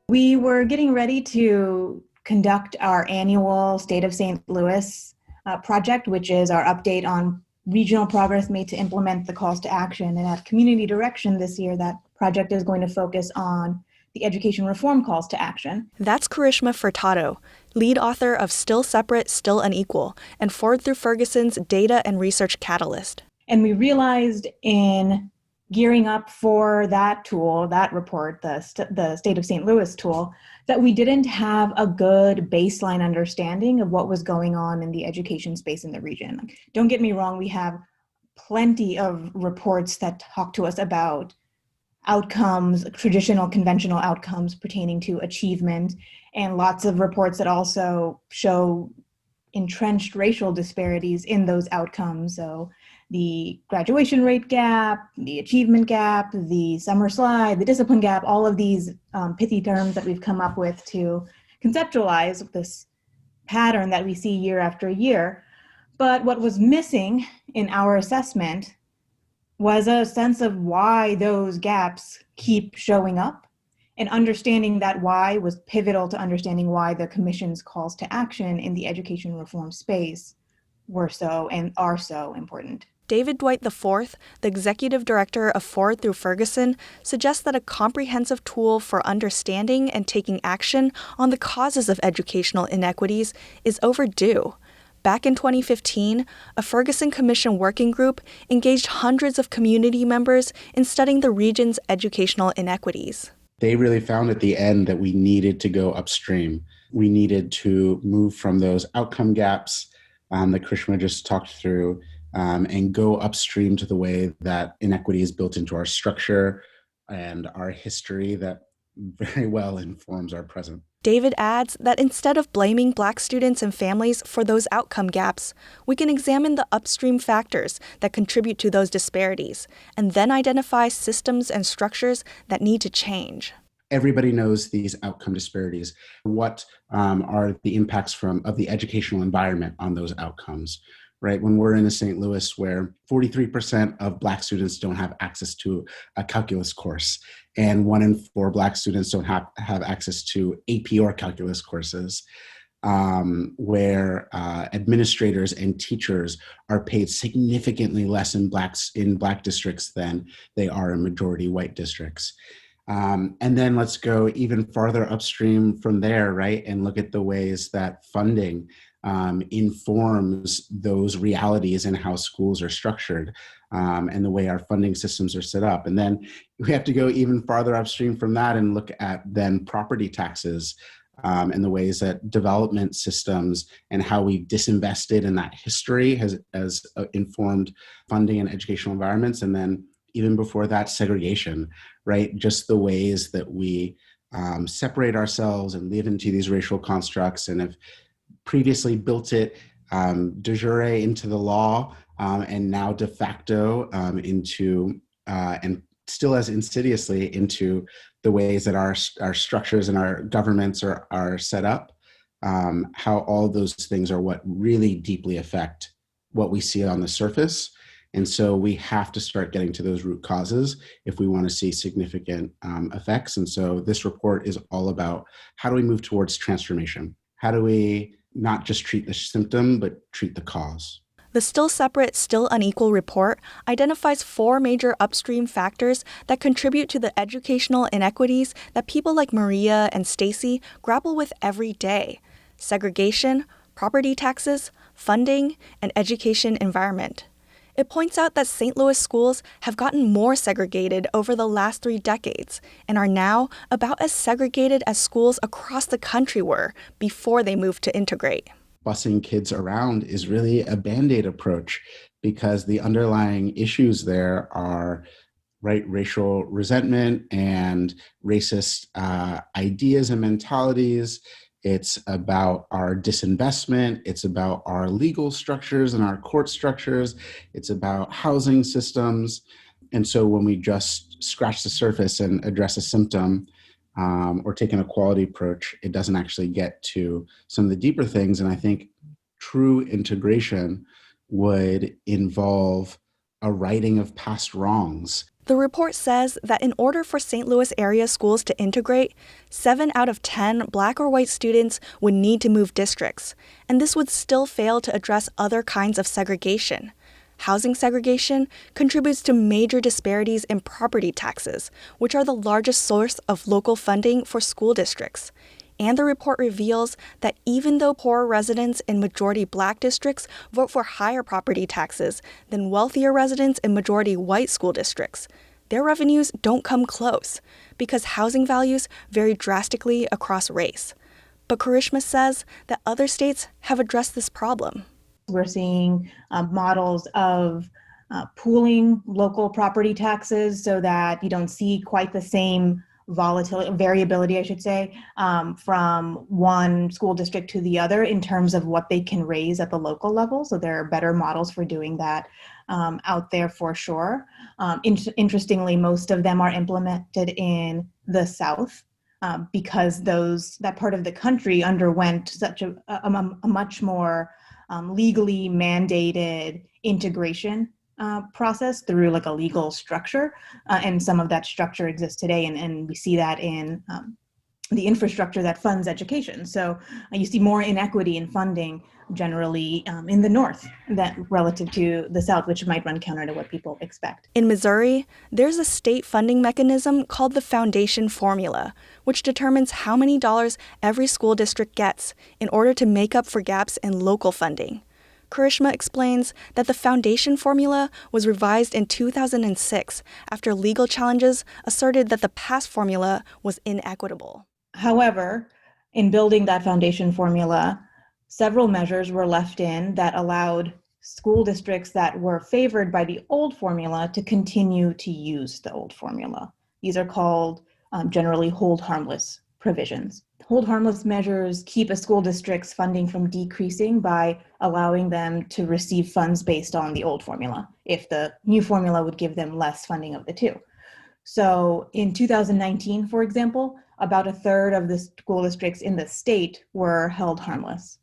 We were getting ready to conduct our annual State of St. Louis project, which is our update on regional progress made to implement the calls to action. And at Community Direction this year, that project is going to focus on the education reform calls to action. That's Karishma Furtado, lead author of Still Separate, Still Unequal, and Ford through Ferguson's Data and Research Catalyst. And we realized in gearing up for that tool, that report, the State of St. Louis tool, that we didn't have a good baseline understanding of what was going on in the education space in the region. Don't get me wrong, we have plenty of reports that talk to us about outcomes, traditional, conventional outcomes pertaining to achievement, and lots of reports that also show entrenched racial disparities in those outcomes. So the graduation rate gap, the achievement gap, the summer slide, the discipline gap, all of these pithy terms that we've come up with to conceptualize this pattern that we see year after year. But what was missing in our assessment was a sense of why those gaps keep showing up, and understanding that why was pivotal to understanding why the Commission's calls to action in the education reform space were so and are so important. David Dwight IV, the executive director of Ford through Ferguson, suggests that a comprehensive tool for understanding and taking action on the causes of educational inequities is overdue. Back in 2015, a Ferguson Commission working group engaged hundreds of community members in studying the region's educational inequities. They really found at the end that we needed to go upstream. We needed to move from those outcome gaps that Krishna just talked through and go upstream to the way that inequity is built into our structure and our history that very well informs our present. David adds that instead of blaming Black students and families for those outcome gaps, we can examine the upstream factors that contribute to those disparities, and then identify systems and structures that need to change. Everybody knows these outcome disparities. What are the impacts of the educational environment on those outcomes? Right? When we're in St. Louis, where 43% of Black students don't have access to a calculus course, and 1 in 4 Black students don't have access to AP or calculus courses, where administrators and teachers are paid significantly less in Black districts than they are in majority white districts. And then let's go even farther upstream from there, right? And look at the ways that funding informs those realities and how schools are structured and the way our funding systems are set up. And then we have to go even farther upstream from that and look at then property taxes and the ways that development systems and how we've disinvested in that history has informed funding and educational environments. And then even before that, segregation, right? Just the ways that we separate ourselves and live into these racial constructs and have previously built it de jure into the law and now de facto into, and still as insidiously into the ways that our structures and our governments are set up, how all those things are what really deeply affect what we see on the surface. And so we have to start getting to those root causes if we want to see significant effects. And so this report is all about how do we move towards transformation? How do we not just treat the symptom, but treat the cause? The Still Separate, Still Unequal report identifies 4 major upstream factors that contribute to the educational inequities that people like Maria and Stacy grapple with every day: segregation, property taxes, funding, and education environment. It points out that St. Louis schools have gotten more segregated over the last 3 decades and are now about as segregated as schools across the country were before they moved to integrate. Busing kids around is really a Band-Aid approach because the underlying issues there are racial resentment and racist ideas and mentalities. It's about our disinvestment. It's about our legal structures and our court structures. It's about housing systems. And so when we just scratch the surface and address a symptom, or take an equality approach, it doesn't actually get to some of the deeper things. And I think true integration would involve a righting of past wrongs. The report says that in order for St. Louis area schools to integrate, 7 out of 10 Black or white students would need to move districts, and this would still fail to address other kinds of segregation. Housing segregation contributes to major disparities in property taxes, which are the largest source of local funding for school districts. And the report reveals that even though poor residents in majority Black districts vote for higher property taxes than wealthier residents in majority white school districts, their revenues don't come close because housing values vary drastically across race. But Karishma says that other states have addressed this problem. We're seeing models of pooling local property taxes so that you don't see quite the same variability, I should say, from one school district to the other in terms of what they can raise at the local level. So there are better models for doing that out there for sure. Interestingly, most of them are implemented in the South because that part of the country underwent such a much more legally mandated integration process through like a legal structure. And some of that structure exists today. And we see that in the infrastructure that funds education. So you see more inequity in funding generally in the North relative to the South, which might run counter to what people expect. In Missouri, there's a state funding mechanism called the foundation formula, which determines how many dollars every school district gets in order to make up for gaps in local funding. Karishma explains that the foundation formula was revised in 2006 after legal challenges asserted that the past formula was inequitable. However, in building that foundation formula, several measures were left in that allowed school districts that were favored by the old formula to continue to use the old formula. These are called generally hold harmless provisions. Hold harmless measures keep a school district's funding from decreasing by allowing them to receive funds based on the old formula, if the new formula would give them less funding of the two. So in 2019, for example, about a third of the school districts in the state were held harmless.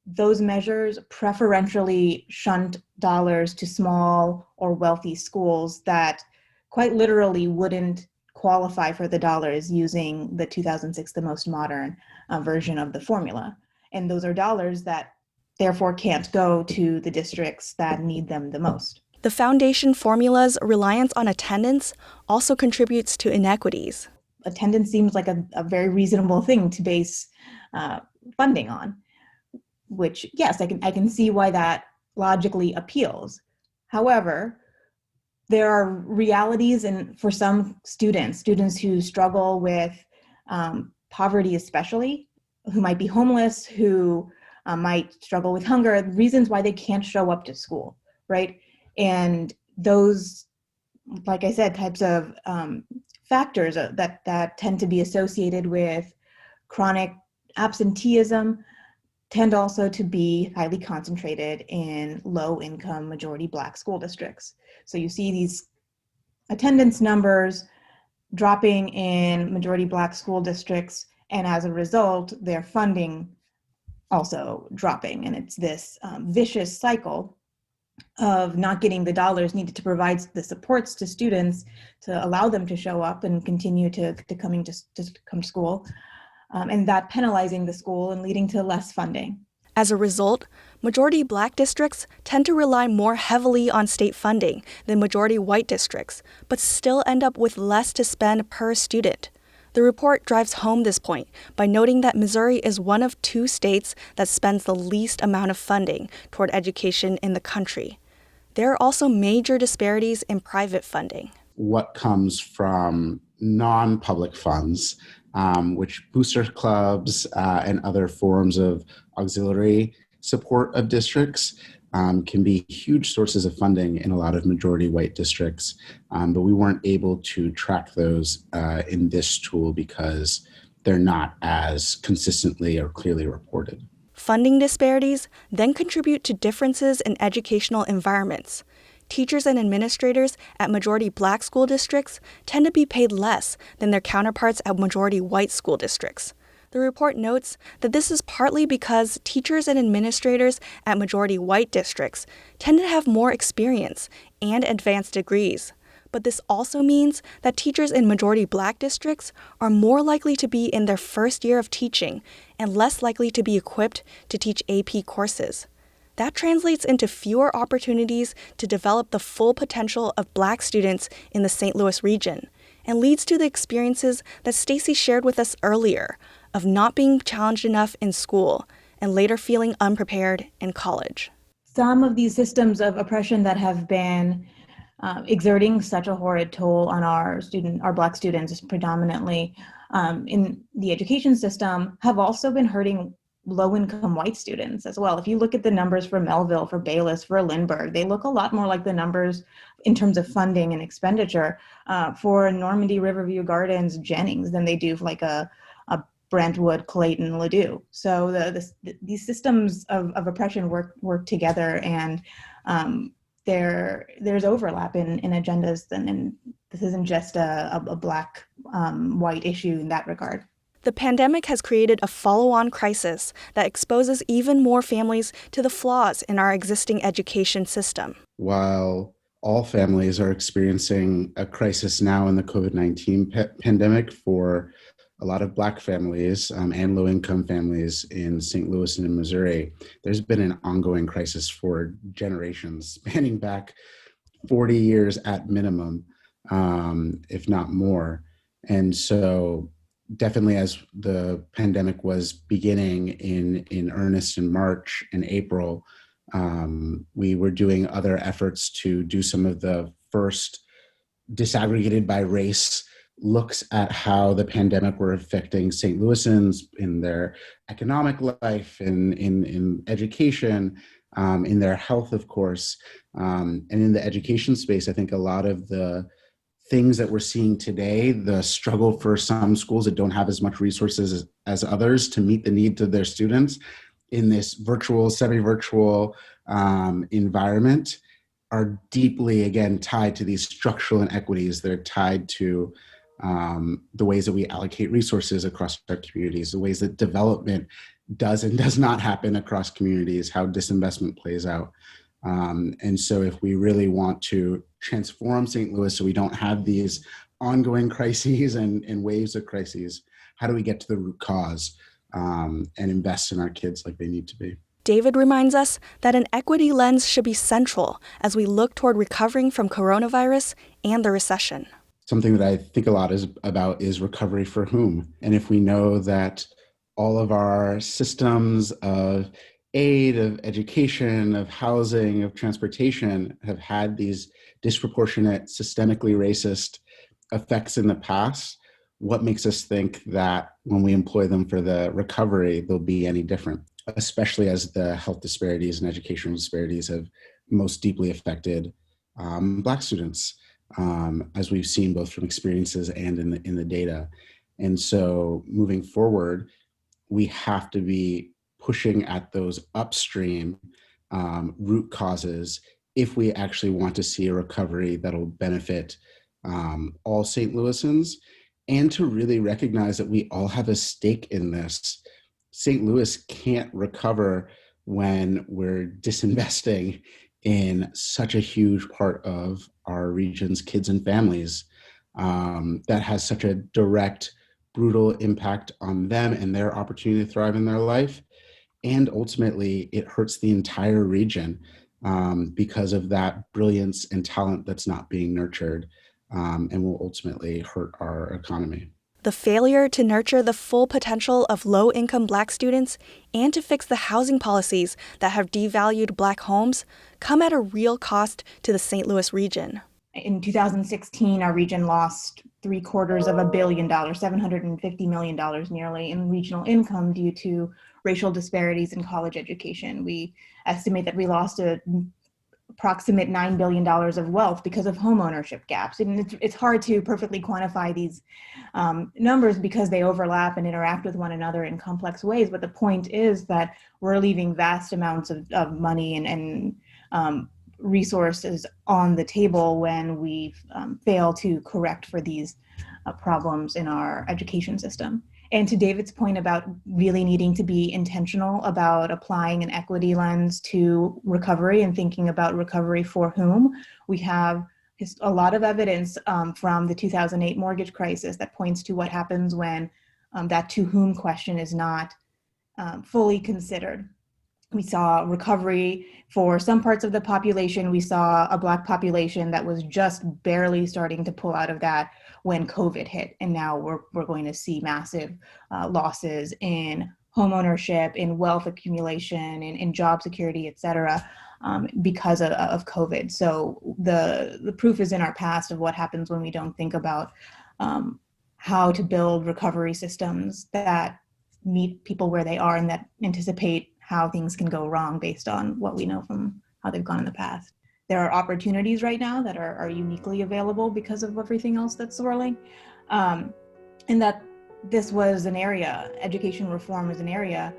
Those measures preferentially shunt dollars to small or wealthy schools that quite literally wouldn't qualify for the dollars using the 2006, the most modern version of the formula. And those are dollars that therefore can't go to the districts that need them the most. The foundation formula's reliance on attendance also contributes to inequities. Attendance seems like a very reasonable thing to base funding on, which, yes, I can see why that logically appeals. However, there are realities, and for some students who struggle with poverty especially, who might be homeless, who might struggle with hunger, reasons why they can't show up to school, right? And those, like I said, types of factors that tend to be associated with chronic absenteeism tend also to be highly concentrated in low-income majority Black school districts. So you see these attendance numbers dropping in majority Black school districts, and as a result, their funding also dropping. And it's this vicious cycle of not getting the dollars needed to provide the supports to students to allow them to show up and continue to come to school, and that penalizing the school and leading to less funding. As a result, Majority Black districts tend to rely more heavily on state funding than majority white districts, but still end up with less to spend per student. The report drives home this point by noting that Missouri is one of 2 states that spends the least amount of funding toward education in the country. There are also major disparities in private funding. What comes from non-public funds, which booster clubs and other forms of auxiliary support of districts can be huge sources of funding in a lot of majority white districts, but we weren't able to track those in this tool because they're not as consistently or clearly reported. Funding disparities then contribute to differences in educational environments. Teachers and administrators at majority Black school districts tend to be paid less than their counterparts at majority white school districts. The report notes that this is partly because teachers and administrators at majority white districts tend to have more experience and advanced degrees. But this also means that teachers in majority Black districts are more likely to be in their first year of teaching and less likely to be equipped to teach AP courses. That translates into fewer opportunities to develop the full potential of Black students in the St. Louis region, and leads to the experiences that Stacy shared with us earlier of not being challenged enough in school and later feeling unprepared in college. Some of these systems of oppression that have been exerting such a horrid toll on our Black students, predominantly in the education system, have also been hurting low-income white students as well. If you look at the numbers for Melville, for Bayless, for Lindbergh, they look a lot more like the numbers in terms of funding and expenditure for Normandy, Riverview Gardens, Jennings than they do for like a Brentwood, Clayton, Ladue. So these systems of oppression work together, and there's overlap in agendas, and this isn't just a Black white issue in that regard. The pandemic has created a follow-on crisis that exposes even more families to the flaws in our existing education system. While all families are experiencing a crisis now in the COVID-19 pandemic, for a lot of Black families and low-income families in St. Louis and in Missouri, there's been an ongoing crisis for generations, spanning back 40 years at minimum, if not more. And so definitely as the pandemic was beginning in earnest in March and April, we were doing other efforts to do some of the first disaggregated by race looks at how the pandemic were affecting St. Louisans in their economic life, in education, in their health, of course. And in the education space, I think a lot of the things that we're seeing today, the struggle for some schools that don't have as much resources as others to meet the needs of their students in this virtual, semi-virtual environment, are deeply, again, tied to these structural inequities. They're tied to the ways that we allocate resources across our communities, the ways that development does and does not happen across communities, how disinvestment plays out. And so if we really want to transform St. Louis so we don't have these ongoing crises and waves of crises, how do we get to the root cause and invest in our kids like they need to be? David reminds us that an equity lens should be central as we look toward recovering from coronavirus and the recession. Something that I think a lot about is recovery for whom. And if we know that all of our systems of aid, of education, of housing, of transportation have had these disproportionate, systemically racist effects in the past, what makes us think that when we employ them for the recovery, they'll be any different, especially as the health disparities and educational disparities have most deeply affected Black students, as we've seen both from experiences and in the data. And so moving forward, we have to be pushing at those upstream root causes if we actually want to see a recovery that'll benefit all St. Louisans, and to really recognize that we all have a stake in this. St. Louis can't recover when we're disinvesting in such a huge part of our region's kids and families. That has such a direct, brutal impact on them and their opportunity to thrive in their life. And ultimately, it hurts the entire region because of that brilliance and talent that's not being nurtured, and will ultimately hurt our economy. The failure to nurture the full potential of low-income Black students and to fix the housing policies that have devalued Black homes come at a real cost to the St. Louis region. In 2016, our region lost $750 million nearly in regional income due to racial disparities in college education. We estimate that we lost approximate $9 billion of wealth because of home ownership gaps. And it's hard to perfectly quantify these numbers because they overlap and interact with one another in complex ways. But the point is that we're leaving vast amounts of money and resources on the table when we fail to correct for these problems in our education system. And to David's point about really needing to be intentional about applying an equity lens to recovery and thinking about recovery for whom, we have a lot of evidence from the 2008 mortgage crisis that points to what happens when that to whom question is not fully considered. We saw recovery for some parts of the population. We saw a Black population that was just barely starting to pull out of that when COVID hit. And now we're going to see massive losses in homeownership, in wealth accumulation, in job security, et cetera, because of COVID. So the proof is in our past of what happens when we don't think about how to build recovery systems that meet people where they are and that anticipate how things can go wrong based on what we know from how they've gone in the past. There are opportunities right now that are uniquely available because of everything else that's swirling. And that this was an area, education reform was an area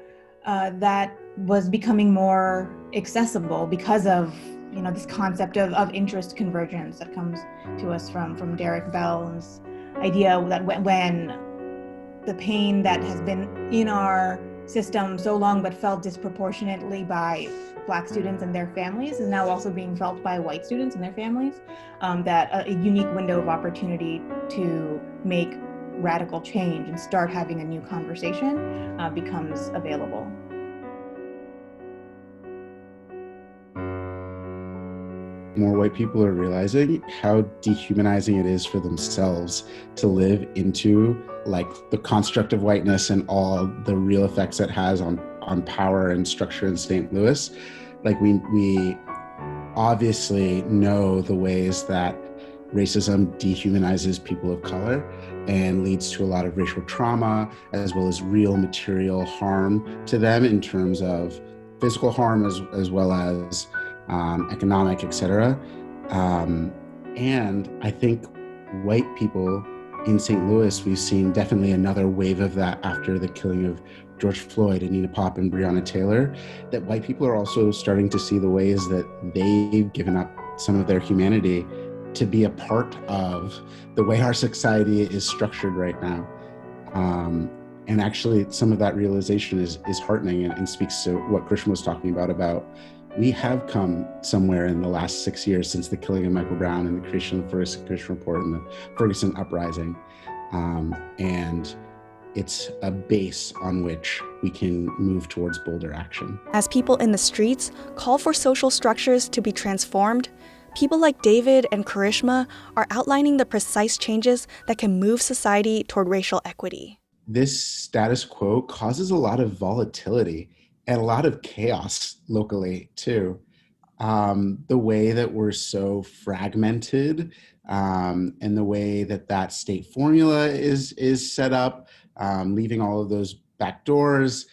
that was becoming more accessible because of this concept of interest convergence that comes to us from Derek Bell's idea that when the pain that has been in our system so long but felt disproportionately by Black students and their families is now also being felt by white students and their families, that a unique window of opportunity to make radical change and start having a new conversation becomes available. More white people are realizing how dehumanizing it is for themselves to live into the construct of whiteness and all the real effects it has on power and structure in St. Louis. We obviously know the ways that racism dehumanizes people of color and leads to a lot of racial trauma, as well as real material harm to them in terms of physical harm as well as economic, etc. And I think white people in St. Louis, we've seen definitely another wave of that after the killing of George Floyd, Anita Pop, and Breonna Taylor, that white people are also starting to see the ways that they've given up some of their humanity to be a part of the way our society is structured right now. And actually, some of that realization is heartening and speaks to what Christian was talking about we have come somewhere in the last 6 years since the killing of Michael Brown and the creation of the Ferguson Report and the Ferguson Uprising. And it's a base on which we can move towards bolder action. As people in the streets call for social structures to be transformed, people like David and Karishma are outlining the precise changes that can move society toward racial equity. This status quo causes a lot of volatility and a lot of chaos locally too. The way that we're so fragmented and the way that state formula is set up, leaving all of those back doors,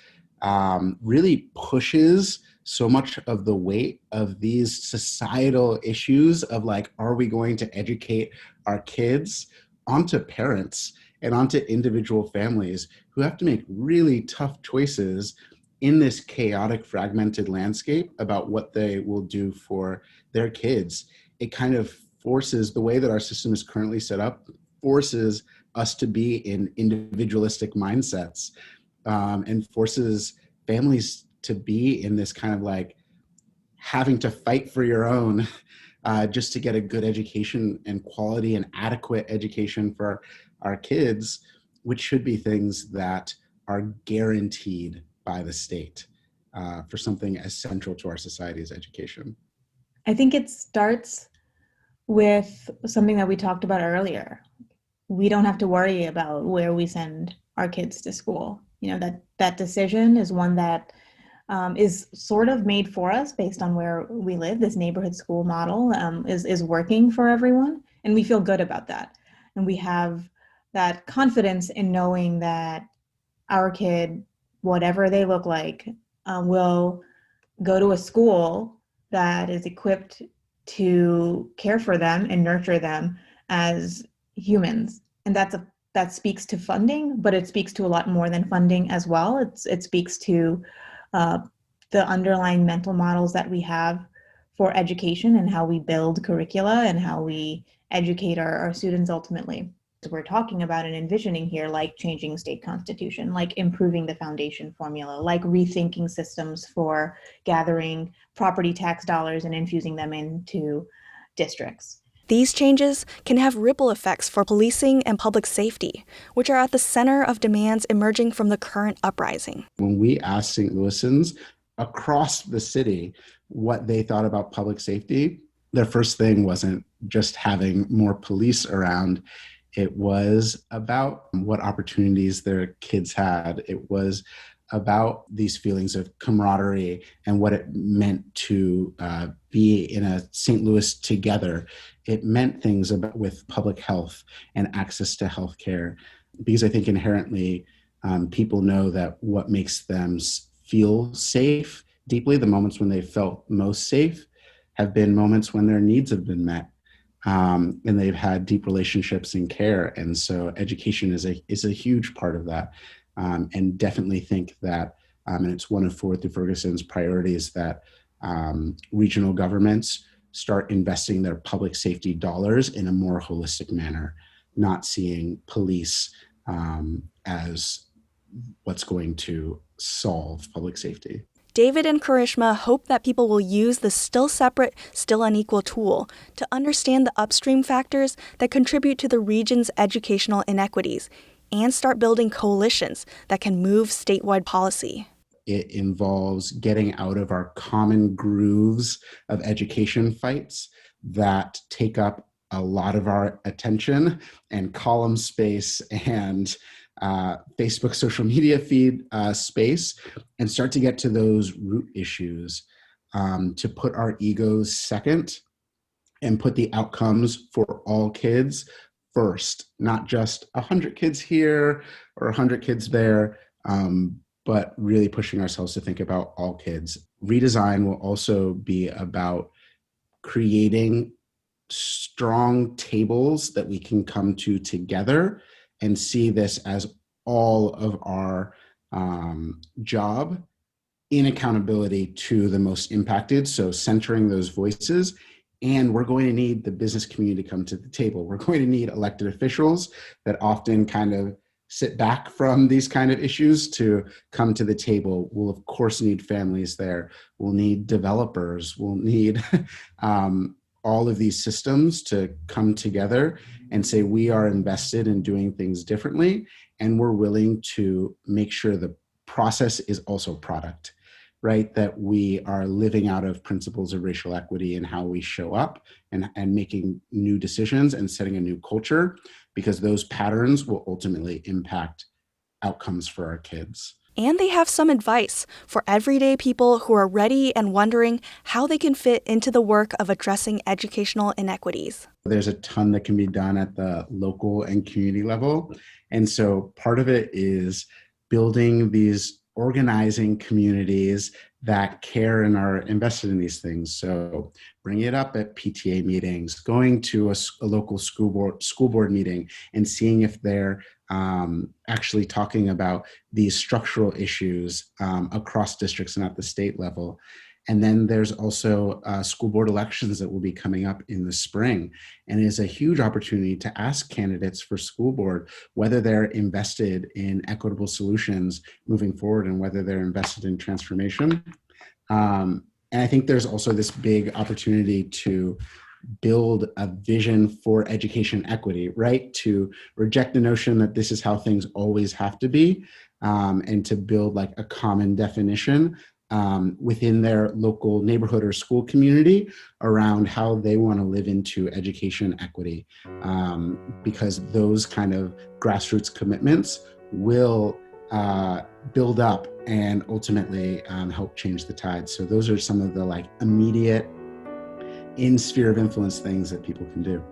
really pushes so much of the weight of these societal issues of are we going to educate our kids onto parents and onto individual families who have to make really tough choices in this chaotic, fragmented landscape about what they will do for their kids. It kind of forces, the way that our system is currently set up, forces us to be in individualistic mindsets and forces families to be in this kind of having to fight for your own just to get a good education and quality and adequate education for our kids, which should be things that are guaranteed by the state. for something as central to our society as education? I think it starts with something that we talked about earlier. We don't have to worry about where we send our kids to school. That decision is one that is sort of made for us based on where we live. This neighborhood school model is working for everyone, and we feel good about that. And we have that confidence in knowing that our kid, whatever they look like, will go to a school that is equipped to care for them and nurture them as humans. And that speaks to funding, but it speaks to a lot more than funding as well. It speaks to the underlying mental models that we have for education and how we build curricula and how we educate our students ultimately. We're talking about and envisioning here, like changing state constitution, like improving the foundation formula, like rethinking systems for gathering property tax dollars and infusing them into districts. These changes can have ripple effects for policing and public safety, which are at the center of demands emerging from the current uprising. When we asked St. Louisans across the city what they thought about public safety, their first thing wasn't just having more police around. It was about what opportunities their kids had. It was about these feelings of camaraderie and what it meant to be in a St. Louis together. It meant things with public health and access to health care, because I think inherently people know that what makes them feel safe deeply, the moments when they felt most safe, have been moments when their needs have been met. And they've had deep relationships and care. And so education is a huge part of that. And definitely think that, and it's one of Ford through Ferguson's priorities, that regional governments start investing their public safety dollars in a more holistic manner, not seeing police as what's going to solve public safety. David and Karishma hope that people will use the still separate, still unequal tool to understand the upstream factors that contribute to the region's educational inequities and start building coalitions that can move statewide policy. It involves getting out of our common grooves of education fights that take up a lot of our attention and column space and Facebook social media feed space, and start to get to those root issues, to put our egos second and put the outcomes for all kids first, not just 100 kids here or 100 kids there, but really pushing ourselves to think about all kids. Redesign will also be about creating strong tables that we can come to together and see this as all of our job in accountability to the most impacted. So centering those voices. And we're going to need the business community to come to the table. We're going to need elected officials that often kind of sit back from these kind of issues to come to the table. We'll of course need families there. We'll need developers. We'll need all of these systems to come together and say, we are invested in doing things differently, and we're willing to make sure the process is also product, right? That we are living out of principles of racial equity in how we show up and making new decisions and setting a new culture, because those patterns will ultimately impact outcomes for our kids. And they have some advice for everyday people who are ready and wondering how they can fit into the work of addressing educational inequities. There's a ton that can be done at the local and community level. And so part of it is building these organizing communities that care and are invested in these things. So bring it up at PTA meetings, going to a local school board meeting and seeing if they're actually talking about these structural issues across districts and at the state level. And then there's also school board elections that will be coming up in the spring. And it is a huge opportunity to ask candidates for school board whether they're invested in equitable solutions moving forward and whether they're invested in transformation. And I think there's also this big opportunity to build a vision for education equity, right? To reject the notion that this is how things always have to be, and to build like a common definition within their local neighborhood or school community around how they want to live into education equity, because those kind of grassroots commitments will build up and ultimately help change the tide. So those are some of the like immediate in sphere of influence things that people can do.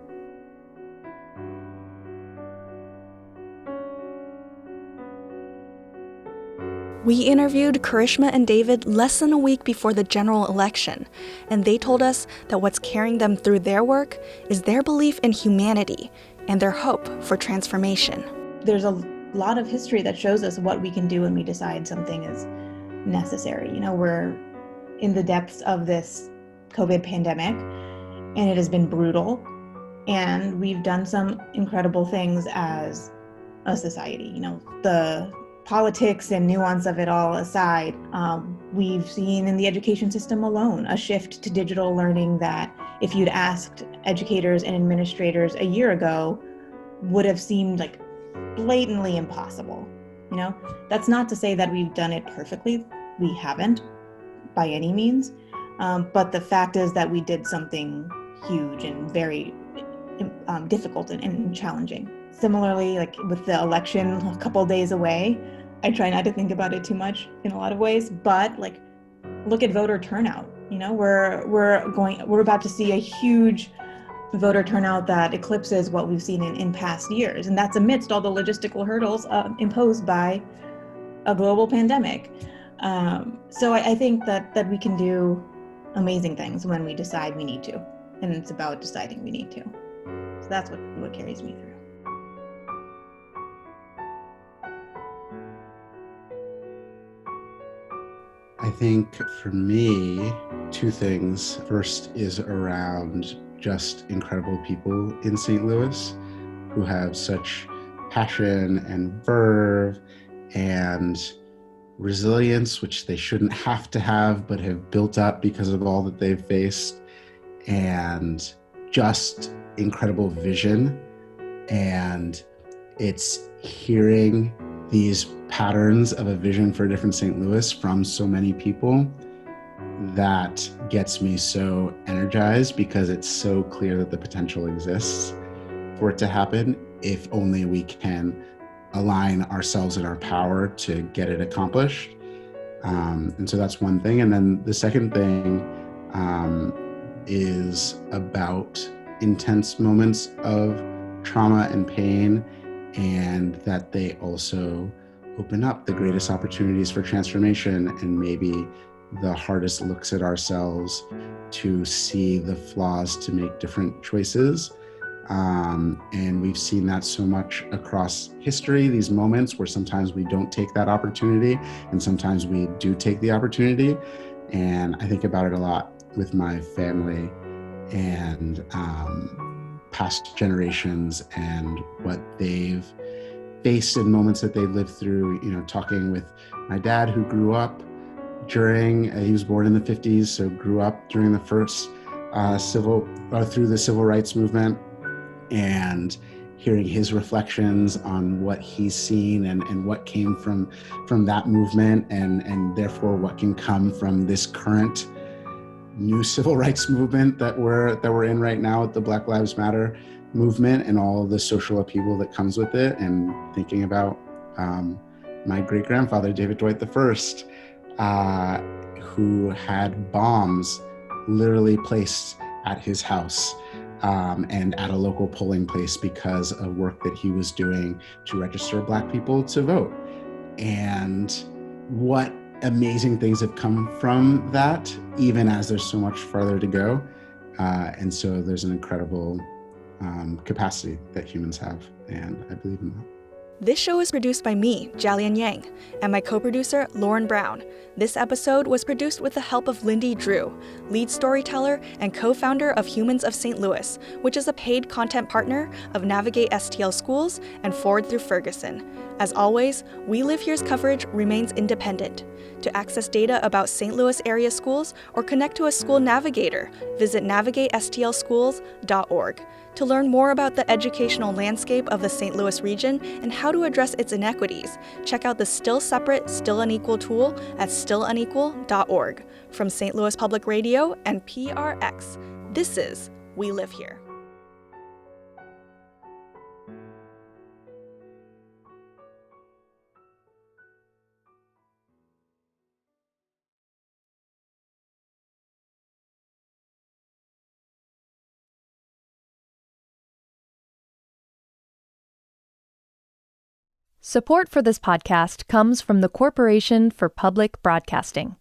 We interviewed Karishma and David less than a week before the general election, and they told us that what's carrying them through their work is their belief in humanity and their hope for transformation. There's a lot of history that shows us what we can do when we decide something is necessary. You know, we're in the depths of this COVID pandemic, and it has been brutal, and we've done some incredible things as a society. You know, the politics and nuance of it all aside, we've seen in the education system alone a shift to digital learning that if you'd asked educators and administrators a year ago would have seemed like blatantly impossible. You know, that's not to say that we've done it perfectly. We haven't by any means, but the fact is that we did something huge and very difficult and challenging. Similarly, like with the election a couple days away, I try not to think about it too much in a lot of ways, but like, look at voter turnout. You know, we're about to see a huge voter turnout that eclipses what we've seen in past years, and that's amidst all the logistical hurdles imposed by a global pandemic. So I think that we can do amazing things when we decide we need to, and it's about deciding we need to. So that's what carries me through. I think for me, two things. First is around just incredible people in St. Louis who have such passion and verve and resilience, which they shouldn't have to have, but have built up because of all that they've faced, and just incredible vision. And it's hearing these patterns of a vision for a different St. Louis from so many people that gets me so energized, because it's so clear that the potential exists for it to happen if only we can align ourselves and our power to get it accomplished. And so that's one thing. And then the second thing is about intense moments of trauma and pain, and that they also open up the greatest opportunities for transformation and maybe the hardest looks at ourselves to see the flaws to make different choices. And we've seen that so much across history, these moments where sometimes we don't take that opportunity and sometimes we do take the opportunity. And I think about it a lot with my family and past generations and what they've faced in moments that they've lived through. You know, talking with my dad, who grew up during, he was born in the 50s, so grew up during the first through the civil rights movement, and hearing his reflections on what he's seen and what came from that movement, and therefore what can come from this current new civil rights movement that we're in right now with the Black Lives Matter movement and all the social upheaval that comes with it. And thinking about my great-grandfather, David Dwight I, who had bombs literally placed at his house and at a local polling place because of work that he was doing to register Black people to vote. And what amazing things have come from that, even as there's so much farther to go. And so there's an incredible capacity that humans have, and I believe in that. This show is produced by me, Jialian Yang, and my co-producer, Lauren Brown. This episode was produced with the help of Lindy Drew, lead storyteller and co-founder of Humans of St. Louis, which is a paid content partner of Navigate STL Schools and Forward Through Ferguson. As always, We Live Here's coverage remains independent. To access data about St. Louis area schools or connect to a school navigator, visit navigatestlschools.org. To learn more about the educational landscape of the St. Louis region and how how to address its inequities, check out the Still Separate, Still Unequal tool at stillunequal.org. From St. Louis Public Radio and PRX, this is We Live Here. Support for this podcast comes from the Corporation for Public Broadcasting.